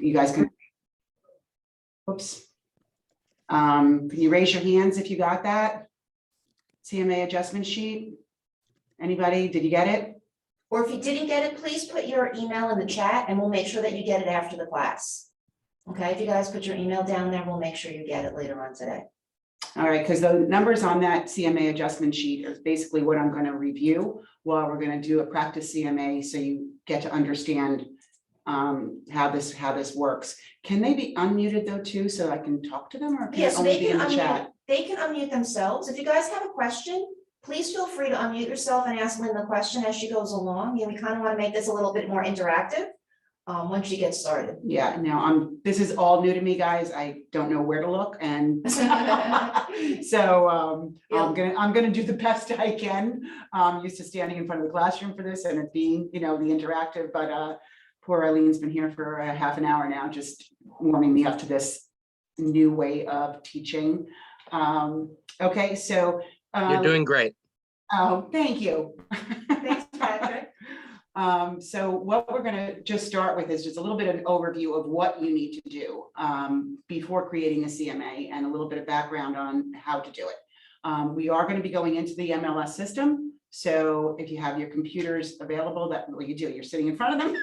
you guys can, oops. Can you raise your hands if you got that? CMA adjustment sheet? Anybody, did you get it? Or if you didn't get it, please put your email in the chat and we'll make sure that you get it after the class. Okay, if you guys put your email down there, we'll make sure you get it later on today. All right, because the numbers on that CMA adjustment sheet is basically what I'm going to review while we're going to do a practice CMA, so you get to understand how this works. Can they be unmuted though too, so I can talk to them, or can Yes, it only they be in can the unmute. chat? They can unmute themselves. If you guys have a question, please feel free to unmute yourself and ask Lynn the question as she goes along. We kind of want to make this a little bit more interactive once you get started. Yeah, now this is all new to me, guys. I don't know where to look, and so I'm gonna do the best I can. I'm used to standing in front of the classroom for this and it being, the interactive, but poor Eileen's been here for a half an hour now, just warming me up to this new way of teaching. Okay, so You're doing great. oh, thank you. Thanks, Patrick. So what we're going to just start with is just a little bit of an overview of what you need to do before creating a CMA, and a little bit of background on how to do it. We are going to be going into the MLS system. So if you have your computers available, that what you do, you're sitting in front of them.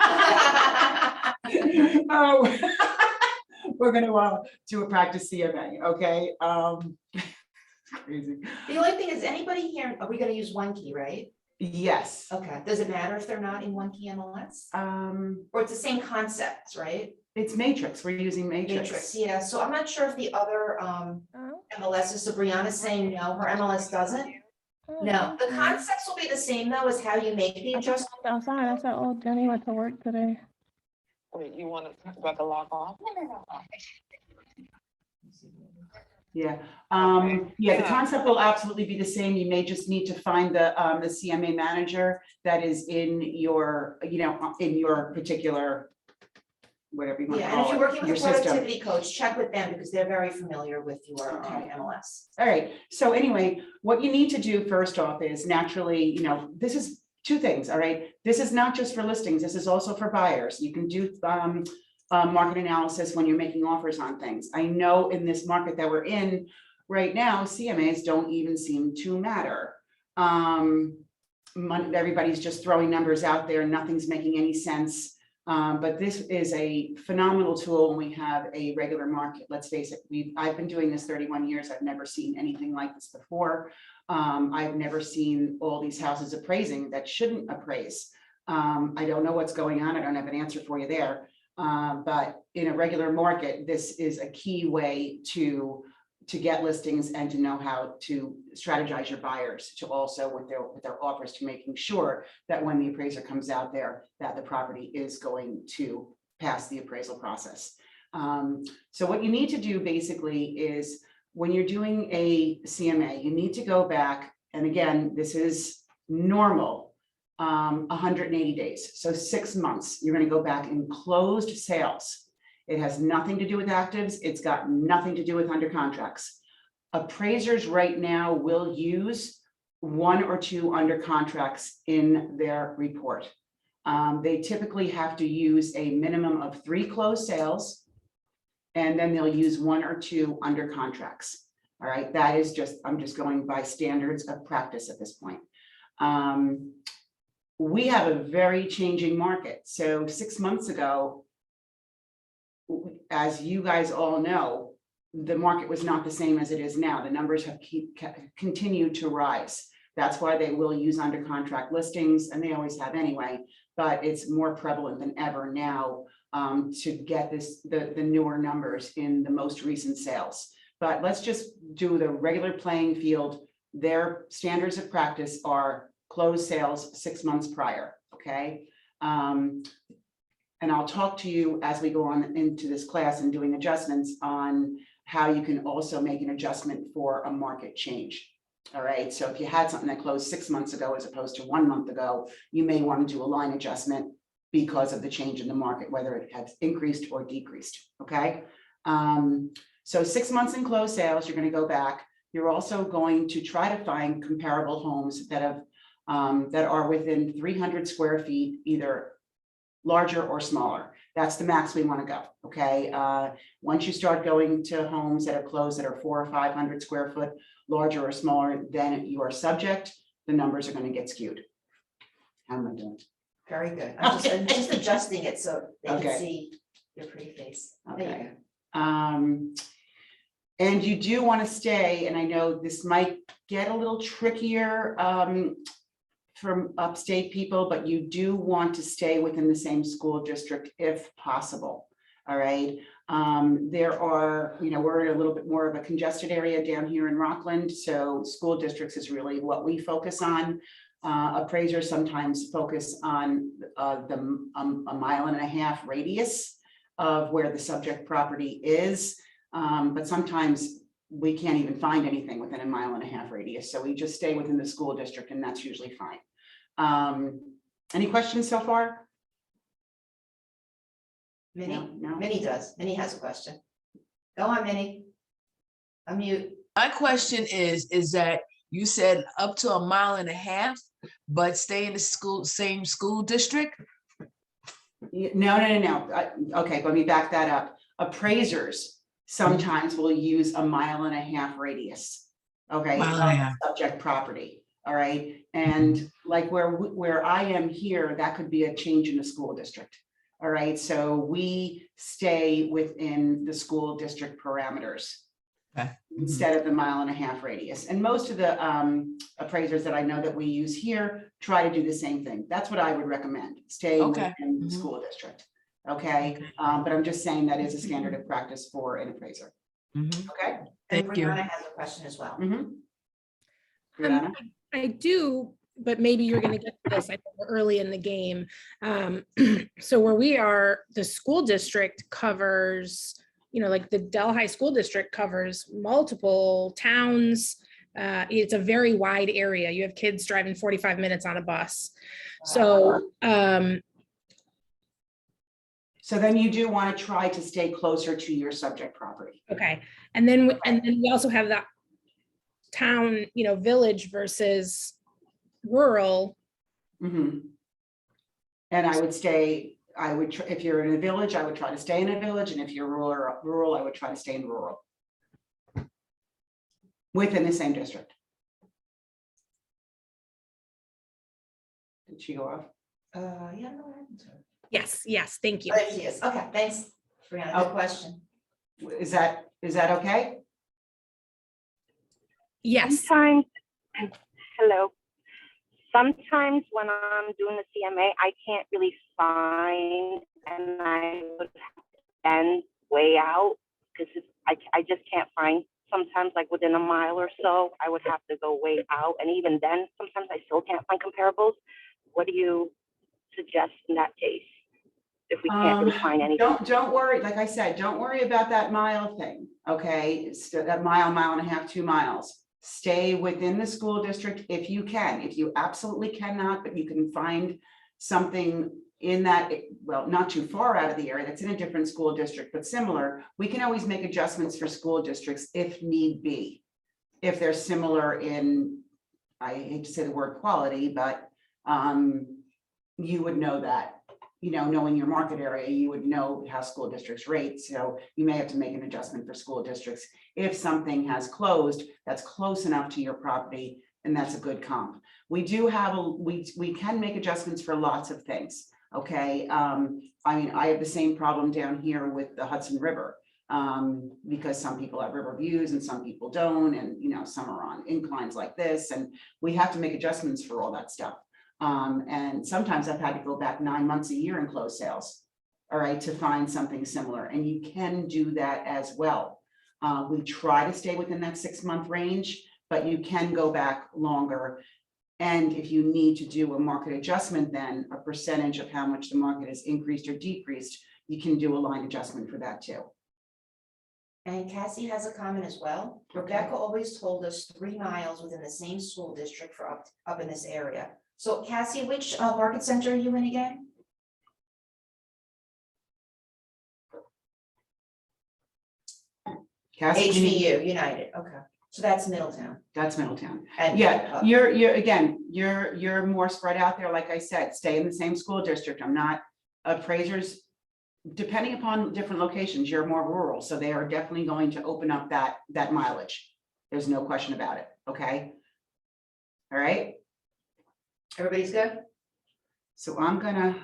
We're going to do a practice CMA. Okay. Crazy. The only thing is, anybody here, are we going to use one key, right? Yes. Okay. Does it matter if they're not in one key MLS? Or it's the same concepts, right? It's Matrix. We're using Matrix, yeah. So I'm not sure if the other MLS is, so Brianna's saying no, her MLS doesn't. No, the concepts will be the same though as how you make the adjustment. Outside, I said, oh, Jenny went to work today. Wait, you want to talk about the log off? Yeah, the concept will absolutely be the same. You may just need to find the CMA manager that is in your, in your particular, whatever you want to Yeah, and if call you're it, working your with a system. productivity coach, check with them because they're very familiar with your Okay. MLS. All right, so anyway, what you need to do first off is naturally, this is two things, all right? This is not just for listings, this is also for buyers. You can do market analysis when you're making offers on things. I know in this market that we're in right now, CMAs don't even seem to matter. Everybody's just throwing numbers out there, nothing's making any sense. But this is a phenomenal tool when we have a regular market. Let's face it, I've been doing this 31 years. I've never seen anything like this before. I've never seen all these houses appraising that shouldn't appraise. I don't know what's going on. I don't have an answer for you there. But in a regular market, this is a key way to get listings and to know how to strategize your buyers to also with their offers, to making sure that when the appraiser comes out there, that the property is going to pass the appraisal process. So what you need to do basically is when you're doing a CMA, you need to go back, and again, this is normal, 180 days. So 6 months, you're going to go back in closed sales. It has nothing to do with actives. It's got nothing to do with under contracts. Appraisers right now will use 1 or 2 under contracts in their report. They typically have to use a minimum of 3 closed sales, and then they'll use 1 or 2 under contracts. All right, that is I'm just going by standards of practice at this point. We have a very changing market. So 6 months ago, as you guys all know, the market was not the same as it is now. The numbers have continued to rise. That's why they will use under contract listings, and they always have anyway, but it's more prevalent than ever now to get the newer numbers in the most recent sales. But let's just do the regular playing field. Their standards of practice are closed sales 6 months prior, okay? And I'll talk to you as we go on into this class and doing adjustments on how you can also make an adjustment for a market change. All right, so if you had something that closed 6 months ago as opposed to 1 month ago, you may want to do a line adjustment because of the change in the market, whether it has increased or decreased, okay? So 6 months in closed sales, you're going to go back. You're also going to try to find comparable homes that have that are within 300 square feet, either larger or smaller. That's the max we want to go, okay? Once you start going to homes that are closed that are 400 or 500 square foot, larger or smaller than your subject, the numbers are going to get skewed. How am I doing? Very good. I'm just adjusting it so they Okay. can see your pretty face. There you Okay. go. And you do want to stay, and I know this might get a little trickier from upstate people, but you do want to stay within the same school district if possible. All right. There are, we're in a little bit more of a congested area down here in Rockland, so school districts is really what we focus on. Appraisers sometimes focus on a 1.5 mile radius of where the subject property is. But sometimes we can't even find anything within a 1.5 mile radius. So we just stay within the school district and that's usually fine. Any questions so far? Minnie, No? Minnie does. Minnie has a question. Go on, Minnie. Unmute. My question is that you said up to 1.5 miles, but stay in the same school district? No. Okay, let me back that up. Appraisers sometimes will use a 1.5 mile radius. Okay, Mile and a of half. subject property. All right, and like where I am here, that could be a change in the school district. All right, so we stay within the school district parameters. Okay. Instead of the 1.5 mile radius. And most of the appraisers that I know that we use here try to do the same thing. That's what I would recommend, staying Okay. within the school district. Okay, but I'm just saying that is a standard of practice for an appraiser. Okay. And Thank you. Brianna has a question as well. Brianna? I do, but maybe you're going to get to this. I think we're early in the game. So where we are, the school district covers, like the Delhi School District covers multiple towns. It's a very wide area. You have kids driving 45 minutes on a bus. So, So then you do want to try to stay closer to your subject property. okay. And then we also have that town, village versus rural. And I would stay, if you're in a village, I would try to stay in a village. And if you're rural, I would try to stay in rural. Within the same district. Did she go off? Yeah, no, I haven't. Yes, thank you. Oh, there she is. Okay, thanks, Brianna. Good question. Is that okay? Yes. Sometimes, hello. Sometimes when I'm doing the CMA, I can't really find, and I would have to bend way out because I just can't find. Sometimes, like within a mile or so, I would have to go way out, and even then, sometimes I still can't find comparables. What do you suggest in that case if we can't really find anything? Don't worry. Like I said, don't worry about that mile thing. Okay, it's that mile, 1.5 miles, 2 miles. Stay within the school district if you can. If you absolutely cannot, but you can find something in that, well, not too far out of the area that's in a different school district, but similar, we can always make adjustments for school districts if need be. If they're similar in, I hate to say the word quality, but you would know that, knowing your market area, you would know how school districts rate. So you may have to make an adjustment for school districts. If something has closed, that's close enough to your property, and that's a good comp. We do have, we can make adjustments for lots of things. Okay. I have the same problem down here with the Hudson River because some people have river views and some people don't. And, some are on inclines like this, and we have to make adjustments for all that stuff. And sometimes I've had to go back 9 months a year and close sales, all right, to find something similar. And you can do that as well. We try to stay within that 6-month range, but you can go back longer. And if you need to do a market adjustment, then a percentage of how much the market has increased or decreased, you can do a line adjustment for that too. And Cassie has a comment as well. Rebecca always told us 3 miles within the same school district for up in this area. So Cassie, which market center are you in again? Cassie, HVU, United, okay. So that's Middletown. that's Middletown. And Yeah, you're more spread out there. Like I said, stay in the same school district. I'm not, appraisers depending upon different locations, you're more rural, so they are definitely going to open up that mileage. There's no question about it, okay? All right, Everybody's good? so I'm gonna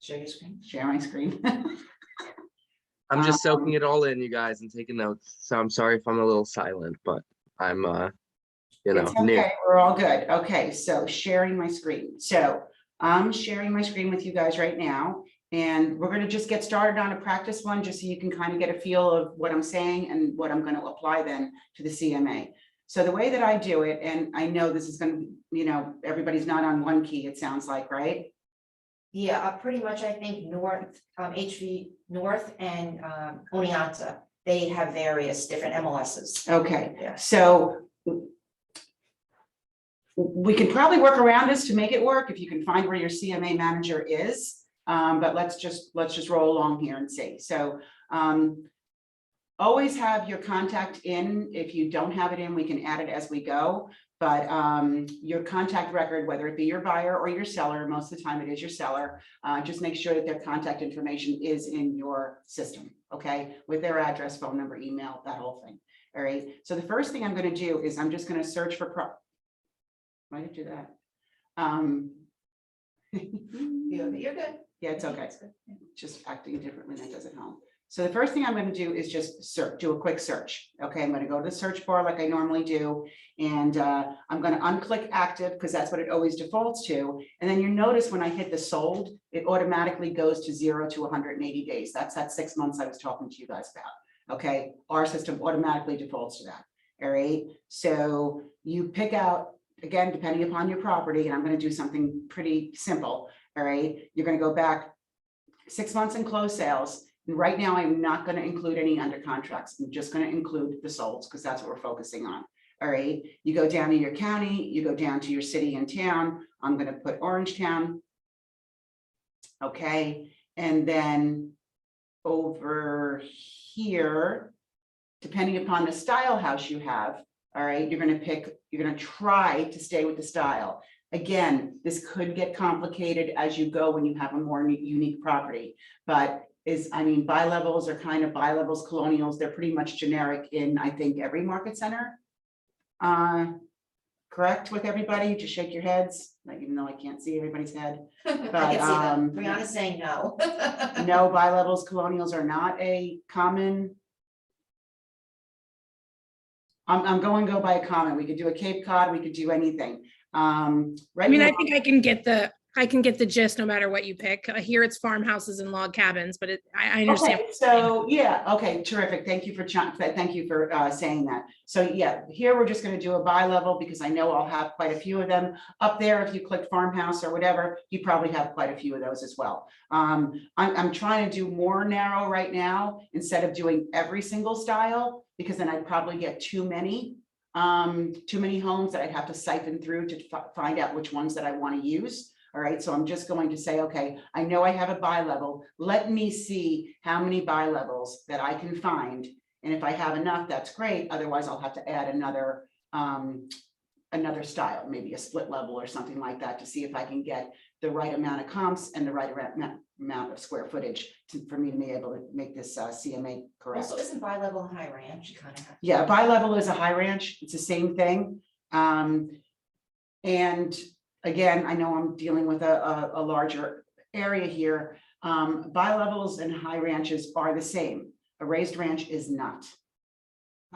Share your screen. share my screen. I'm just soaking Um, it all in, you guys, and taking notes. So I'm sorry if I'm a little silent, but I'm, you know, It's new. okay, we're all good. Okay, so sharing my screen. So I'm sharing my screen with you guys right now. And we're gonna just get started on a practice one, just so you can kind of get a feel of what I'm saying and what I'm gonna apply then to the CMA. So the way that I do it, and I know this is gonna, everybody's not on one key, it sounds like, right? Yeah, pretty much, I think North, HV North and Oneonta, they have various different MLSs. Okay, Yeah. so we can probably work around this to make it work if you can find where your CMA manager is. But let's just roll along here and see. So always have your contact in. If you don't have it in, we can add it as we go. But your contact record, whether it be your buyer or your seller, most of the time it is your seller, just make sure that their contact information is in your system, okay? With their address, phone number, email, that whole thing. All right. So the first thing I'm going to do is I'm just going to search for why did I do that? You're good. Yeah, it's okay. Just acting differently than it does at home. So the first thing I'm going to do is just do a quick search. Okay, I'm going to go to the search bar like I normally do. And I'm going to unclick active because that's what it always defaults to. And then you notice when I hit the sold, it automatically goes to 0 to 180 days. That's that 6 months I was talking to you guys about. Okay, our system automatically defaults to that. All right, so you pick out, again, depending upon your property, and I'm going to do something pretty simple. All right, you're going to go back 6 months in closed sales. And right now, I'm not going to include any under contracts. I'm just going to include the solds because that's what we're focusing on. All right, you go down to your county, you go down to your city and town. I'm going to put Orangetown. Okay, and then over here, depending upon the style house you have, all right, you're going to try to stay with the style. Again, this could get complicated as you go when you have a more unique property, but bi-levels are kind of bi-levels, colonials, they're pretty much generic in, I think, every market center. Correct with everybody? Just shake your heads, like, even though I can't see everybody's head. I can see them. Brianna's saying no. No, bi-levels, colonials are not a common. I'm going to go by a common. We could do a Cape Cod, we could do anything. Right I mean, now, I think I can get the gist no matter what you pick. Here it's farmhouses and log cabins, but I understand. okay, so yeah, okay, terrific. Thank you for saying that. So yeah, here we're just going to do a bi-level because I know I'll have quite a few of them up there. If you click farmhouse or whatever, you probably have quite a few of those as well. I'm trying to do more narrow right now instead of doing every single style, because then I'd probably get too many homes that I'd have to siphon through to find out which ones that I want to use. All right, so I'm just going to say, okay, I know I have a bi-level. Let me see how many bi-levels that I can find. And if I have enough, that's great. Otherwise, I'll have to add another style, maybe a split level or something like that, to see if I can get the right amount of comps and the right amount of square footage for me to be able to make this CMA correct. Also, isn't bi-level and high ranch? You kind of have. Yeah, bi-level is a high ranch. It's the same thing. And again, I know I'm dealing with a larger area here. Bi-levels and high ranches are the same. A raised ranch is not.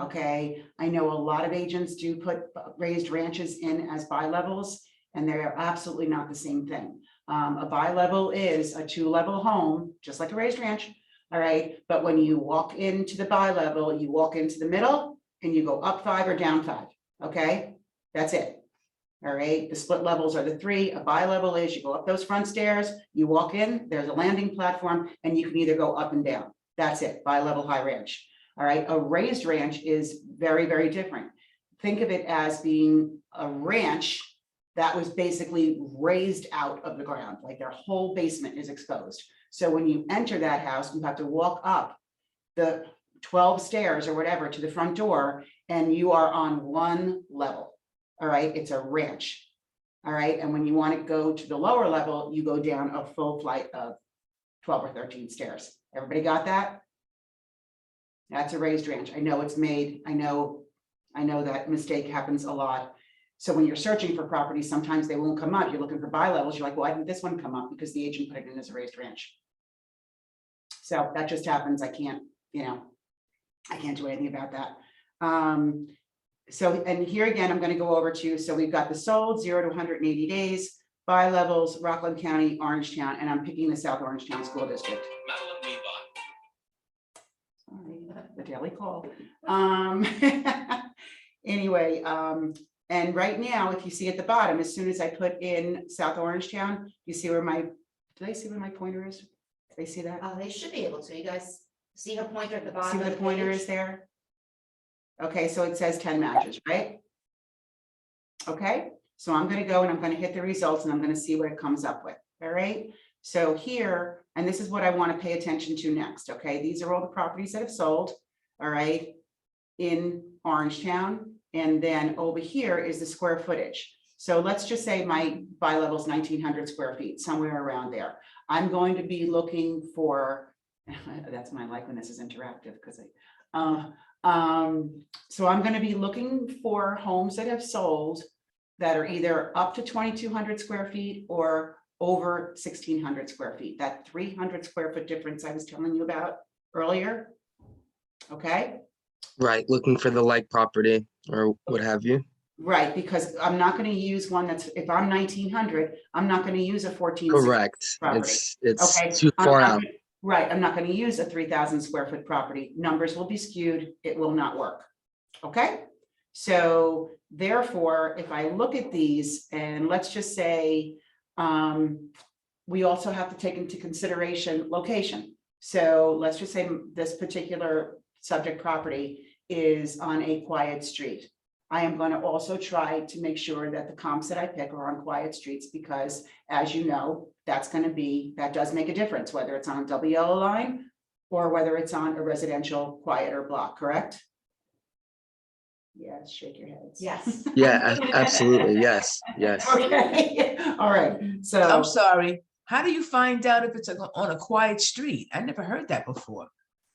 Okay, I know a lot of agents do put raised ranches in as bi-levels, and they're absolutely not the same thing. A bi-level is a 2-level home, just like a raised ranch. All right, but when you walk into the bi-level, you walk into the middle and you go up 5 or down 5. Okay, that's it. All right, the split levels are the 3. A bi-level is you go up those front stairs, you walk in, there's a landing platform, and you can either go up and down. That's it, bi-level high ranch. All right, a raised ranch is very, very different. Think of it as being a ranch that was basically raised out of the ground, like their whole basement is exposed. So when you enter that house, you have to walk up the 12 stairs or whatever to the front door, and you are on one level. All right, it's a ranch. All right, and when you want to go to the lower level, you go down a full flight of 12 or 13 stairs. Everybody got that? That's a raised ranch. I know it's made, I know that mistake happens a lot. So when you're searching for properties, sometimes they won't come up. You're looking for bi-levels. You're like, why didn't this one come up? Because the agent put it in as a raised ranch. So that just happens. I can't do anything about that. So, and here again, I'm going to go over to, so we've got the sold 0 to 180 days, bi-levels, Rockland County, Orangetown, and I'm picking the South Orangetown School District. Sorry, the daily call. Anyway, and right now, if you see at the bottom, as soon as I put in South Orangetown, you see where do they see where my pointer is? Do they see that? They should be able to. You guys see her pointer at the bottom See of where the the pointer page? is there? Okay, so it says 10 matches, right? Okay, so I'm gonna go and I'm gonna hit the results and I'm gonna see what it comes up with, all right? So here, and this is what I wanna pay attention to next, okay? These are all the properties that have sold, all right, in Orangetown. And then over here is the square footage. So let's just say my bi-level is 1,900 square feet, somewhere around there. I'm going to be looking for, that's when I like when this is interactive, because so I'm going to be looking for homes that have sold that are either up to 2,200 square feet or over 1,600 square feet. That 300 square foot difference I was telling you about earlier. Okay. Right, looking for the like property or what have you. Right, because I'm not going to use one that's, if I'm 1,900, I'm not going to use a 14. Correct. property. It's Okay, too far out. Right, I'm not going to use a 3,000 square foot property. Numbers will be skewed. It will not work. Okay, so therefore, if I look at these and let's just say, we also have to take into consideration location. So let's just say this particular subject property is on a quiet street. I am going to also try to make sure that the comps that I pick are on quiet streets because, as you know, that does make a difference, whether it's on a double yellow line or whether it's on a residential quieter block, correct? Yes, shake your heads. Yes. Yeah, absolutely. Yes, yes. Okay, all right, so. I'm sorry. How do you find out if it's on a quiet street? I never heard that before.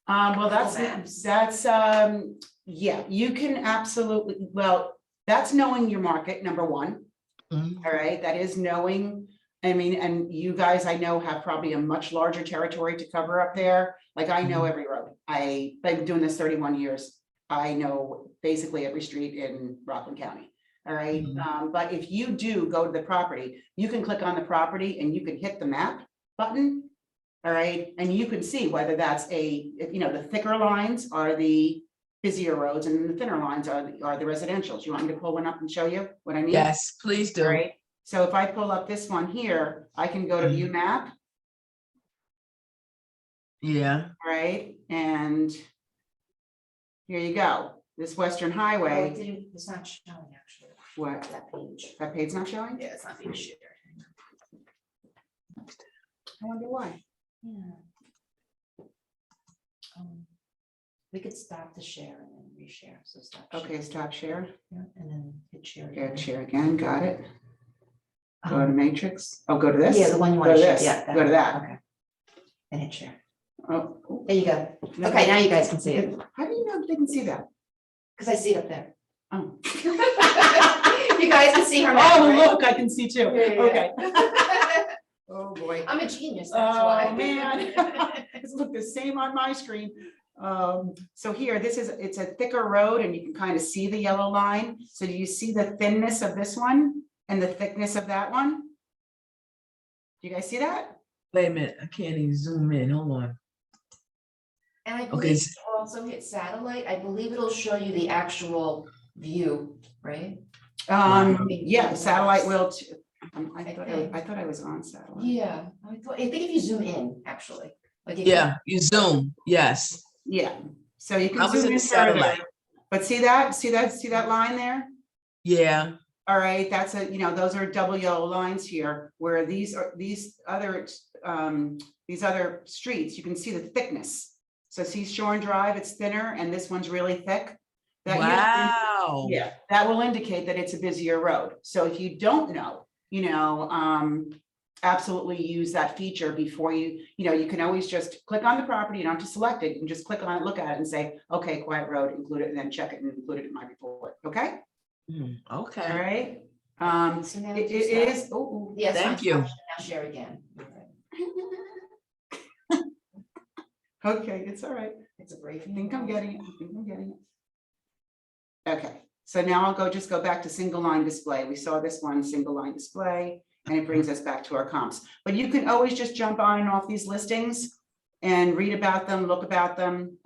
Well, Google Maps. that's, yeah, you can absolutely, well, that's knowing your market, number one. Mhm. All right, that is knowing, I mean, and you guys, I know, have probably a much larger territory to cover up there. Like I know every road. I've been doing this 31 years. I know basically every street in Rockland County. All right, but if you do go to the property, you can click on the property and you can hit the map button. All right, and you can see whether that's the thicker lines are the busier roads and the thinner lines are the residentials. You want me to pull one up and show you what I mean? Yes, please do. All right, so if I pull up this one here, I can go to view map, Yeah. all right, and here you go. This Western Oh, Highway, it's not showing actually, what, that page. that page's not showing? Yeah, it's not being shared. I wonder why. Yeah. We could stop the share and then reshare, so stop. Okay, share. stop share. Yeah, and then hit share. Okay, again. share again, got it. Go to matrix. Oh, go to this? Yeah, the one you Go want to to share, this. yeah. Go to that. Okay. And hit share. Oh, There you go. no. Okay, now you guys can see it, How do you know they can see that? because I see it up there. Oh. You guys can see her now, Oh, right? look, I can see too. Yeah, yeah, Okay. yeah. Oh, boy. I'm a genius, that's why. Oh, man. It's look the same on my screen. So here, it's a thicker road and you can kind of see the yellow line. So do you see the thinness of this one and the thickness of that one? Do you guys see that? Wait a minute. I can't even zoom in. Hold on. And I Okay, believe if you also hit satellite, I believe it'll show you the actual view, right? Yeah, satellite will. I thought I was on satellite. Yeah, I think if you zoom in, actually. Like if Yeah, you zoom. Yes. Yeah, so you I can was zoom in in the further. satellite. But see that line there? Yeah. All right, that's those are double yellow lines here, where these other streets, you can see the thickness. So see Shorn Drive, it's thinner, and this one's really thick. That Wow. yeah, that will indicate that it's a busier road. So if you don't know, absolutely use that feature before you can always just click on the property, you don't have to select it, you can just click on it, look at it and say, okay, quiet road, include it, and then check it and include it in my report, okay? All Okay, right. So now It just, is, oh, Yes, Thank I'm you. touching, now share again. okay, it's all right. It's a brief. I think I'm getting it. I think I'm getting it. Okay, so now I'll just go back to single line display. We saw this one, single line display, and it brings us back to our comps. But you can always just jump on and off these listings and read about them, look about them.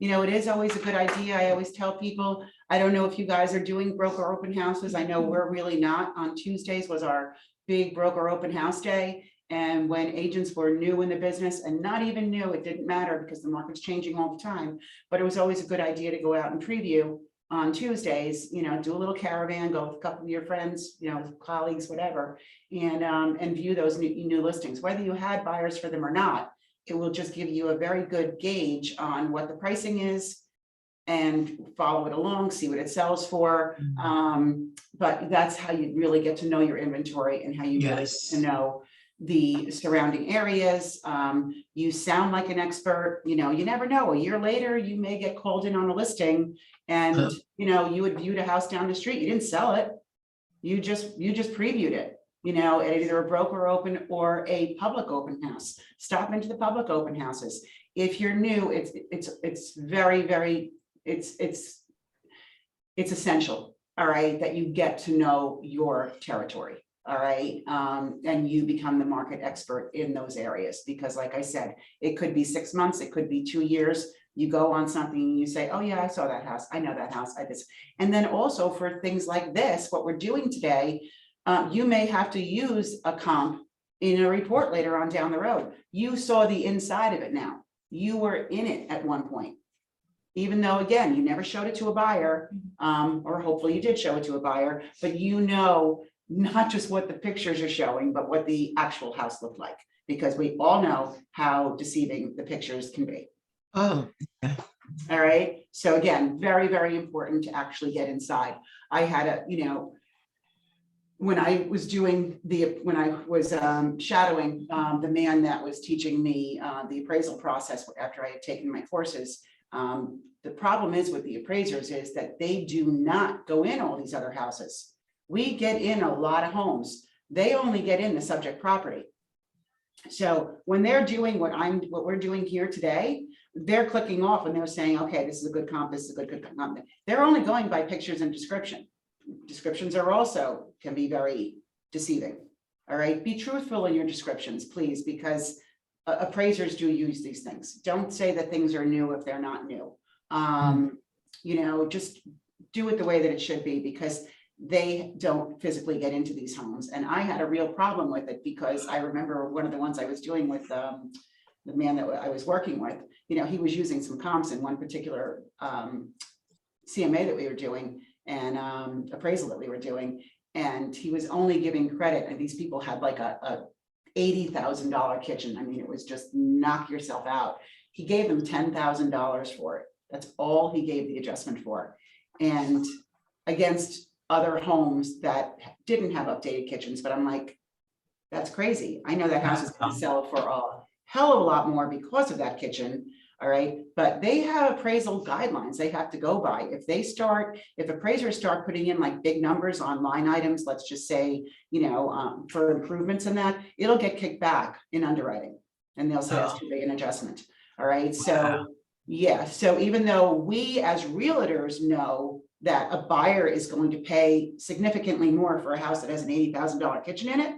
It is always a good idea. I always tell people, I don't know if you guys are doing broker open houses. I know we're really not. On Tuesdays was our big broker open house day. And when agents were new in the business and not even new, it didn't matter because the market's changing all the time. But it was always a good idea to go out and preview on Tuesdays, do a little caravan, go with a couple of your friends, colleagues, whatever, and view those new listings, whether you had buyers for them or not. It will just give you a very good gauge on what the pricing is and follow it along, see what it sells for. But that's how you really get to know your inventory and how you really get to know the surrounding areas. You sound like an expert, you never know. A year later, you may get called in on a listing and, you had viewed a house down the street. You didn't sell it. You just previewed it, at either a broker open or a public open house. Stop into the public open houses. If you're new, it's very, very, it's essential, all right, that you get to know your territory. All right. And you become the market expert in those areas, because like I said, it could be 6 months, it could be 2 years. You go on something and you say, oh yeah, I saw that house. I know that house. And then also for things like this, what we're doing today, you may have to use a comp in a report later on down the road. You saw the inside of it now. You were in it at one point. Even though, again, you never showed it to a buyer, or hopefully you did show it to a buyer, but not just what the pictures are showing, but what the actual house looked like, because we all know how deceiving the pictures can be. Oh, yeah. All right. So again, very, very important to actually get inside. I had when I was shadowing the man that was teaching me the appraisal process after I had taken my courses, the problem is with the appraisers is that they do not go in all these other houses. We get in a lot of homes. They only get in the subject property. So when they're doing what we're doing here today, they're clicking off and they're saying, okay, this is a good comp, this is a good comp. They're only going by pictures and description. Descriptions can be very deceiving. All right, be truthful in your descriptions, please, because appraisers do use these things. Don't say that things are new if they're not new. Just do it the way that it should be, because they don't physically get into these homes. And I had a real problem with it, because I remember one of the ones I was doing with the man that I was working with, he was using some comps in one particular CMA that we were doing and appraisal that we were doing. And he was only giving credit. And these people had like a $80,000 kitchen. I mean, it was just knock yourself out. He gave them $10,000 for it. That's all he gave the adjustment for. And against other homes that didn't have updated kitchens, but I'm like, that's crazy. I know that house is going to sell for a hell of a lot more because of that kitchen. All right, but they have appraisal guidelines they have to go by. If appraisers start putting in like big numbers on line items, let's just say, for improvements in that, it'll get kicked back in underwriting, and they'll say it's too big an adjustment. All right, so yeah, so even though we as realtors know that a buyer is going to pay significantly more for a house that has an $80,000 kitchen in it,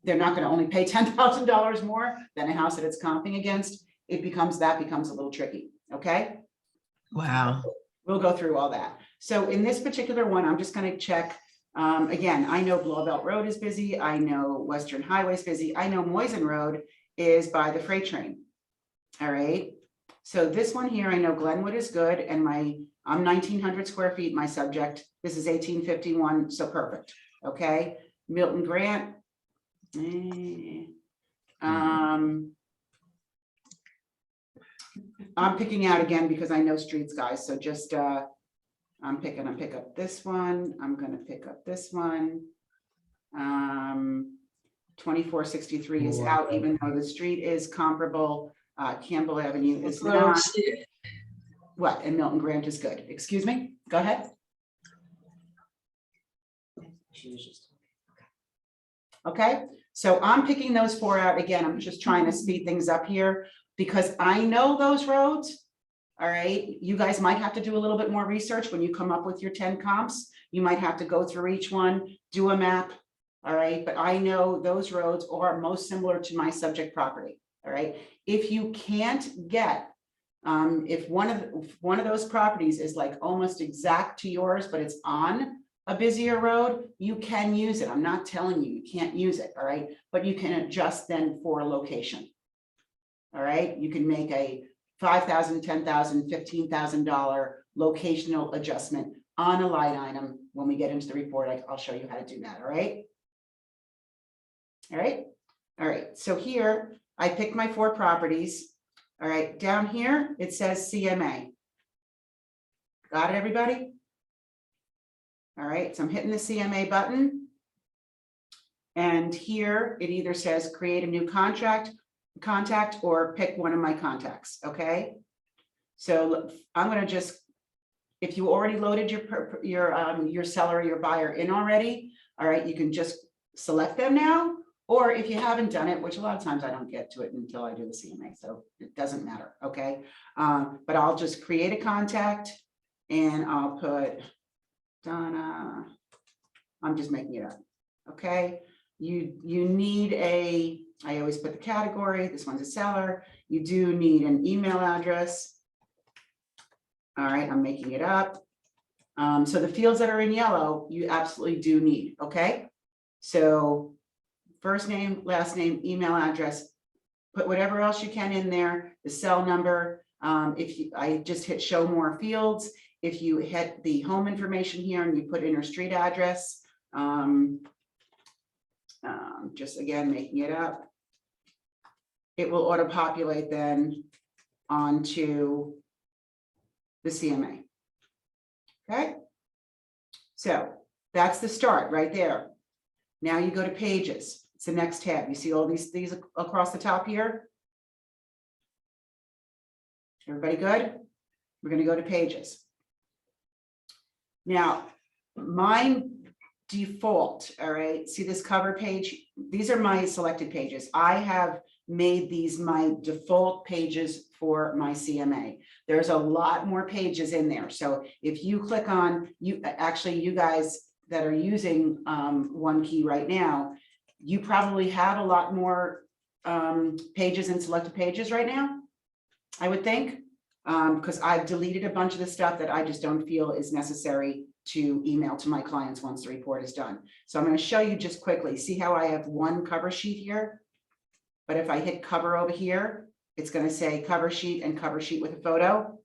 they're not going to only pay $10,000 more than a house that it's comping against. That becomes a little tricky. Okay. Wow. We'll go through all that. So in this particular one, I'm just going to check. Again, I know Blauvelt Road is busy. I know Western Highway is busy. I know Moisen Road is by the freight train. All right. So this one here, I know Glenwood is good. And I'm 1,900 square feet, my subject. This is 1851. So perfect. Okay. Milton Grant. I'm picking out again because I know streets, guys. So just I'm pick up this one. I'm gonna pick up this one. 2463 is out, even though the street is comparable. Campbell Avenue is not. What, and Milton Grant is good. Excuse me, go ahead. She was just. Okay, so I'm picking those 4 out. Again, I'm just trying to speed things up here because I know those roads. All right, you guys might have to do a little bit more research when you come up with your 10 comps. You might have to go through each one, do a map. All right, but I know those roads are most similar to my subject property. All right, if you can't get, if one of those properties is like almost exact to yours, but it's on a busier road, you can use it. I'm not telling you, you can't use it, all right? But you can adjust then for location. All right, you can make a $5,000, $10,000, $15,000 locational adjustment on a line item. When we get into the report, I'll show you how to do that, all right? All right, all right, so here I picked my 4 properties. All right, down here, it says CMA. Got it, everybody? All right, so I'm hitting the CMA button. And here it either says create a new contact or pick one of my contacts, okay? So I'm gonna just, if you already loaded your seller or your buyer in already, all right, you can just select them now. Or if you haven't done it, which a lot of times I don't get to it until I do the CMA, so it doesn't matter, okay? But I'll just create a contact and I'll put Donna, I'm just making it up, okay? You need a, I always put the category, this one's a seller. You do need an email address. All right, I'm making it up. So the fields that are in yellow, you absolutely do need, okay? So first name, last name, email address, put whatever else you can in there, the cell number. I just hit show more fields. If you hit the home information here and you put in your street address, just again, making it up, it will auto populate then onto the CMA. Okay. So that's the start right there. Now you go to pages. It's the next tab. You see all these across the top here? Everybody good? We're going to go to pages. Now, mine default, all right, see this cover page? These are my selected pages. I have made these my default pages for my CMA. There's a lot more pages in there. So if you click on, you guys that are using One Key right now, you probably have a lot more pages and selected pages right now, I would think, because I've deleted a bunch of the stuff that I just don't feel is necessary to email to my clients once the report is done. So I'm going to show you just quickly. See how I have one cover sheet here? But if I hit cover over here, it's going to say cover sheet and cover sheet with a photo,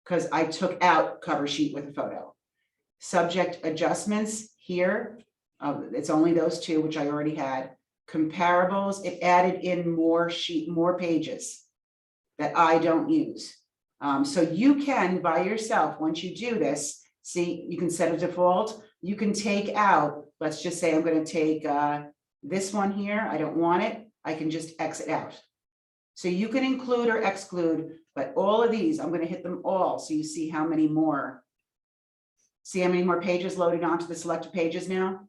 because I took out cover sheet with a photo. Subject adjustments here, it's only those 2, which I already had. Comparables, it added in more pages that I don't use. So you can, by yourself, once you do this, see, you can set a default. You can take out, let's just say I'm going to take this one here. I don't want it. I can just exit out. So you can include or exclude, but all of these, I'm going to hit them all. So you see how many more. See how many more pages loaded onto the selected pages now?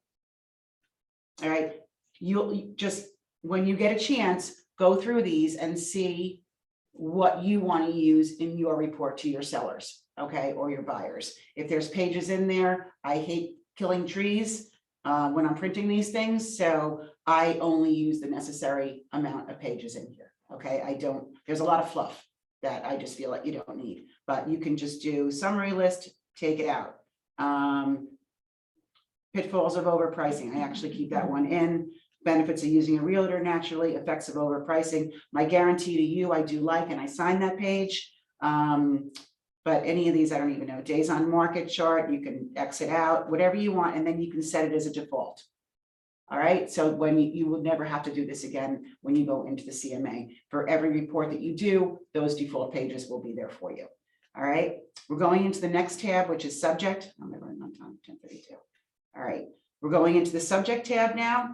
All right. You'll just, when you get a chance, go through these and see what you want to use in your report to your sellers, okay, or your buyers. If there's pages in there, I hate killing trees when I'm printing these things, so I only use the necessary amount of pages in here, okay? I don't, there's a lot of fluff that I just feel like you don't need, but you can just do summary list, take it out. Pitfalls of overpricing, I actually keep that one in. Benefits of using a realtor naturally, effects of overpricing. My guarantee to you, I do like, and I sign that page. But any of these, I don't even know. Days on market chart, you can exit out, whatever you want, and then you can set it as a default. All right, so when you will never have to do this again when you go into the CMA. For every report that you do, those default pages will be there for you. All right, we're going into the next tab, which is subject. I'm never on time, 10:32. All right, we're going into the subject tab now.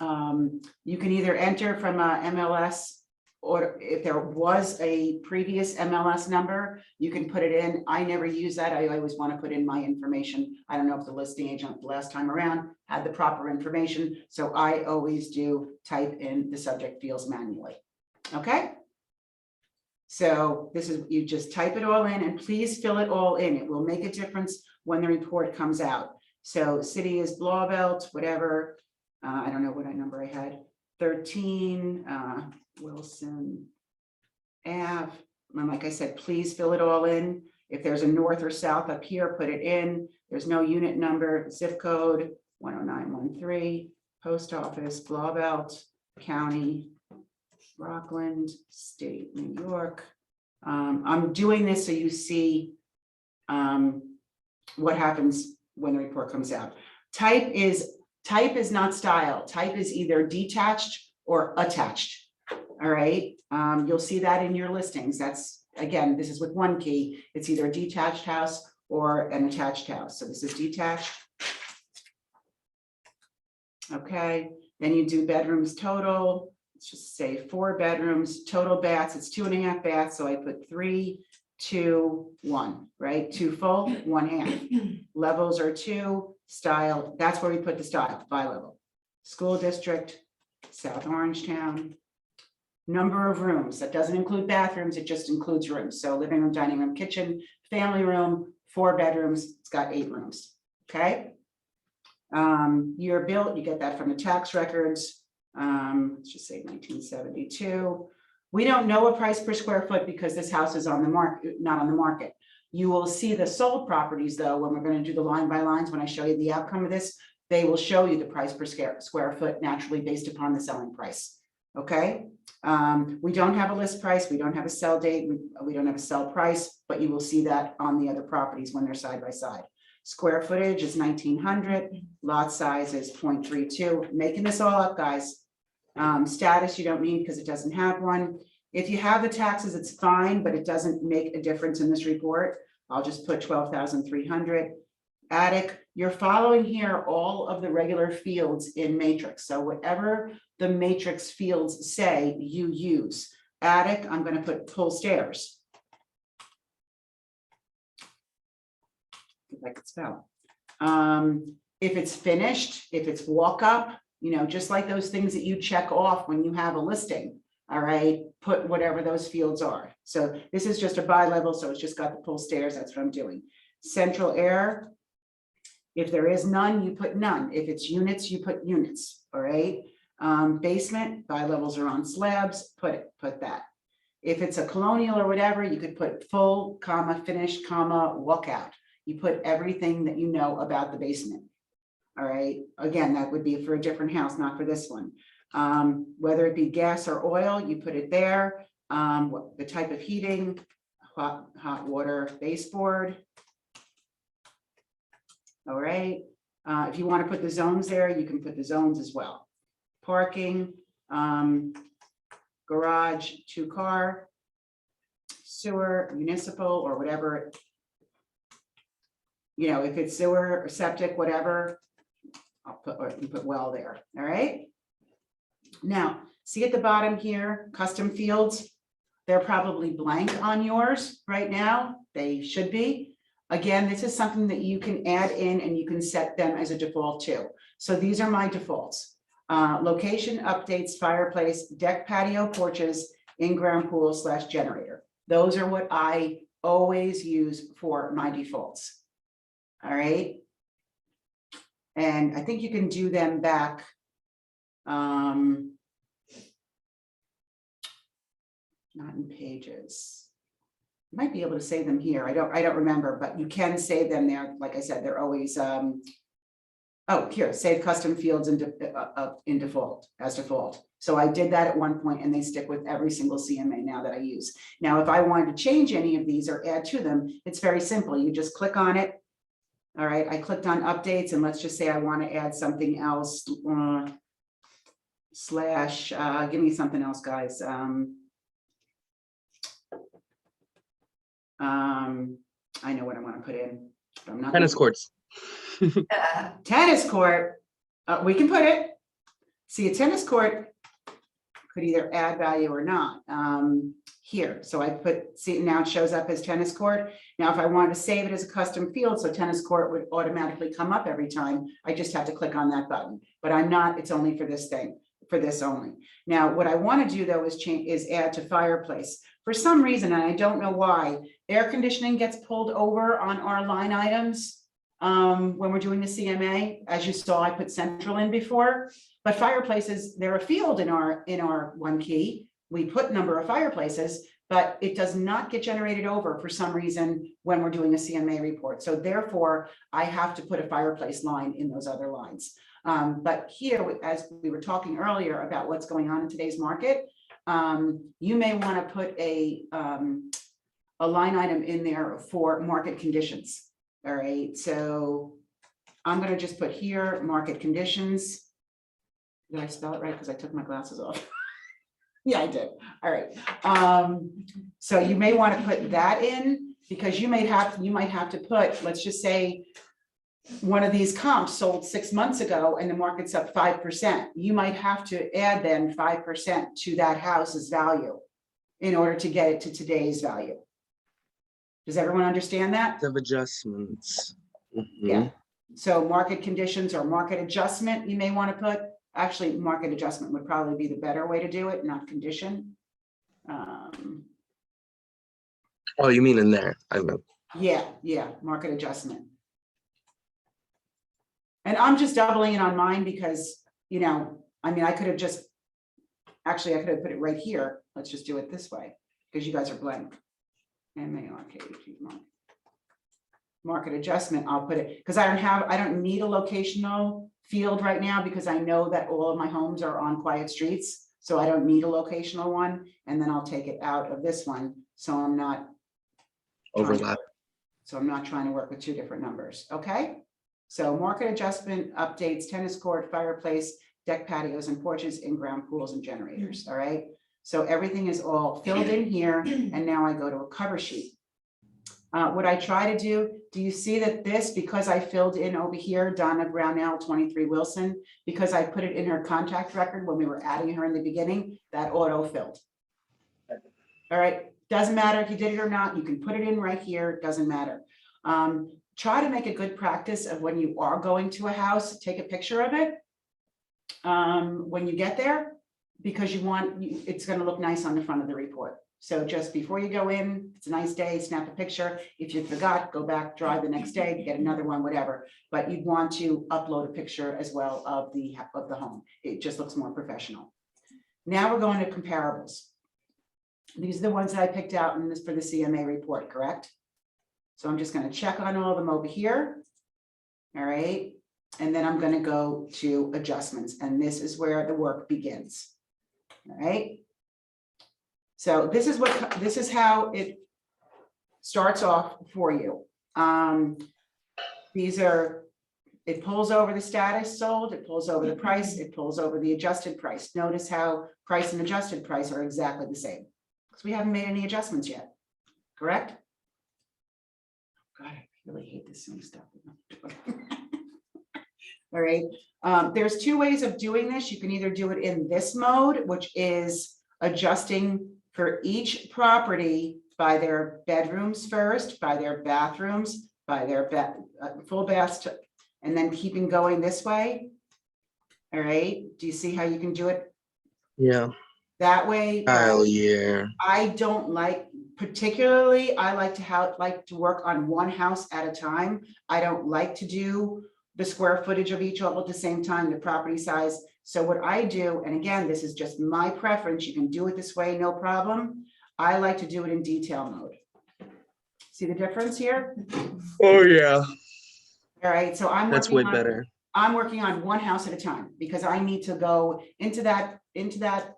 You can either enter from a MLS, or if there was a previous MLS number, you can put it in. I never use that. I always want to put in my information. I don't know if the listing agent last time around had the proper information, so I always do type in the subject fields manually. Okay? So this is, you just type it all in, and please fill it all in. It will make a difference when the report comes out. So city is Blauvelt, whatever. I don't know what number I had. 13, Wilson Ave. And like I said, please fill it all in. If there's a north or south up here, put it in. There's no unit number, zip code 10913, post office, Blauvelt, county, Rockland, state, New York. I'm doing this so you see what happens when the report comes out. Type is not style. Type is either detached or attached. All right. You'll see that in your listings. That's, again, this is with one key. It's either a detached house or an attached house. So this is detached. Okay. Then you do bedrooms total. Let's just say 4 bedrooms, total baths. It's 2.5 baths. So I put 3, 2, 1, right? 2 full, 1 half. Levels are 2. Style, that's where we put the style, by level. School district, South Orangetown. Number of rooms, that doesn't include bathrooms, it just includes rooms. So living room, dining room, kitchen, family room, 4 bedrooms, it's got 8 rooms, okay? Year built, you get that from the tax records. Let's just say 1972. We don't know a price per square foot because this house is on the market, not on the market. You will see the sold properties though, when we're going to do the line by lines, when I show you the outcome of this, they will show you the price per square foot naturally based upon the selling price. Okay. We don't have a list price. We don't have a sell date. We don't have a sell price, but you will see that on the other properties when they're side by side. Square footage is 1900. Lot size is 0.32. Making this all up, guys. Status you don't need because it doesn't have one. If you have the taxes, it's fine, but it doesn't make a difference in this report. I'll just put 12,300. Attic, you're following here all of the regular fields in matrix. So whatever the matrix fields say, you use. Attic, I'm going to put full stairs. If I could spell. If it's finished, if it's walk up, you know, just like those things that you check off when you have a listing. All right, put whatever those fields are. So this is just a bi-level, so it's just got the full stairs. That's what I'm doing. Central air, if there is none, you put none. If it's units, you put units. All right. Basement, bi-levels are on slabs. Put that. If it's a colonial or whatever, you could put full, comma, finished, comma, walkout. You put everything that you know about the basement. All right. Again, that would be for a different house, not for this one. Whether it be gas or oil, you put it there. The type of heating, hot water baseboard. All right. If you want to put the zones there, you can put the zones as well. Parking, garage, 2-car, sewer, municipal, or whatever. You know, if it's sewer or septic, whatever, I'll put, or you put well there. All right. Now, see at the bottom here, custom fields, they're probably blank on yours right now. They should be. Again, this is something that you can add in and you can set them as a default too. So these are my defaults. Location, updates, fireplace, deck, patio, porches, in-ground pool / generator. Those are what I always use for my defaults. All right. And I think you can do them back. Not in pages. You might be able to save them here. I don't remember, but you can save them there. Like I said, they're always oh, here, save custom fields in default as default. So I did that at one point and they stick with every single CMA now that I use. Now, if I wanted to change any of these or add to them, it's very simple. You just click on it. All right, I clicked on updates and let's just say I want to add something else slash, give me something else, guys. I know what I want to put in. But I'm not Tennis courts. tennis court. We can put it. See, a tennis court could either add value or not. Here, so I put, see, now it shows up as tennis court. Now, if I wanted to save it as a custom field, so tennis court would automatically come up every time, I just have to click on that button. But I'm not, it's only for this thing, for this only. Now, what I want to do though is add to fireplace. For some reason, and I don't know why, air conditioning gets pulled over on our line items when we're doing the CMA. As you saw, I put central in before, but fireplaces, they're a field in our one key. We put number of fireplaces, but it does not get generated over for some reason when we're doing a CMA report. So therefore, I have to put a fireplace line in those other lines. But here, as we were talking earlier about what's going on in today's market, you may want to put a line item in there for market conditions. All right, so I'm going to just put here market conditions. Did I spell it right? Because I took my glasses off. Yeah, I did. All right. So you may want to put that in because you might have to put, let's just say one of these comps sold 6 months ago and the market's up 5%. You might have to add then 5% to that house's value in order to get it to today's value. Does everyone understand that? Of adjustments. Yeah. So market conditions or market adjustment, you may want to put. Actually, market adjustment would probably be the better way to do it, not condition. Oh, you mean in there? I know. Yeah, market adjustment. And I'm just doubling it on mine because, you know, I mean, I could have just, actually, I could have put it right here. Let's just do it this way because you guys are blank. Market adjustment, I'll put it, because I don't need a locational field right now because I know that all of my homes are on quiet streets. So I don't need a locational one. And then I'll take it out of this one. So I'm not Overlap. So I'm not trying to work with two different numbers. Okay. So market adjustment updates, tennis court, fireplace, deck patios and porches, in-ground pools and generators. All right. So everything is all filled in here. And now I go to a cover sheet. What I try to do you see that this, because I filled in over here, Donna Brownell, 23 Wilson, because I put it in her contact record when we were adding her in the beginning, that auto filled. All right, doesn't matter if you did it or not, you can put it in right here, it doesn't matter. Try to make a good practice of when you are going to a house, take a picture of it when you get there, because it's going to look nice on the front of the report. So just before you go in, it's a nice day, snap a picture. If you forgot, go back, drive the next day, get another one, whatever. But you'd want to upload a picture as well of the home. It just looks more professional. Now we're going to comparables. These are the ones that I picked out in this for the CMA report, correct? So I'm just going to check on all of them over here. All right. And then I'm going to go to adjustments. And this is where the work begins. All right. So this is how it starts off for you. It pulls over the status sold, it pulls over the price, it pulls over the adjusted price. Notice how price and adjusted price are exactly the same because we haven't made any adjustments yet, correct? God, I really hate this Zoom stuff. All right, there's two ways of doing this. You can either do it in this mode, which is adjusting for each property by their bedrooms first, by their bathrooms, by their full baths, and then keeping going this way. All right. Do you see how you can do it? Yeah. That way. Oh, yeah. I don't like, particularly, I like to work on one house at a time. I don't like to do the square footage of each all at the same time, the property size. So what I do, and again, this is just my preference, you can do it this way, no problem. I like to do it in detail mode. See the difference here? Oh, yeah. All right, so That's way better. I'm working on one house at a time because I need to go into that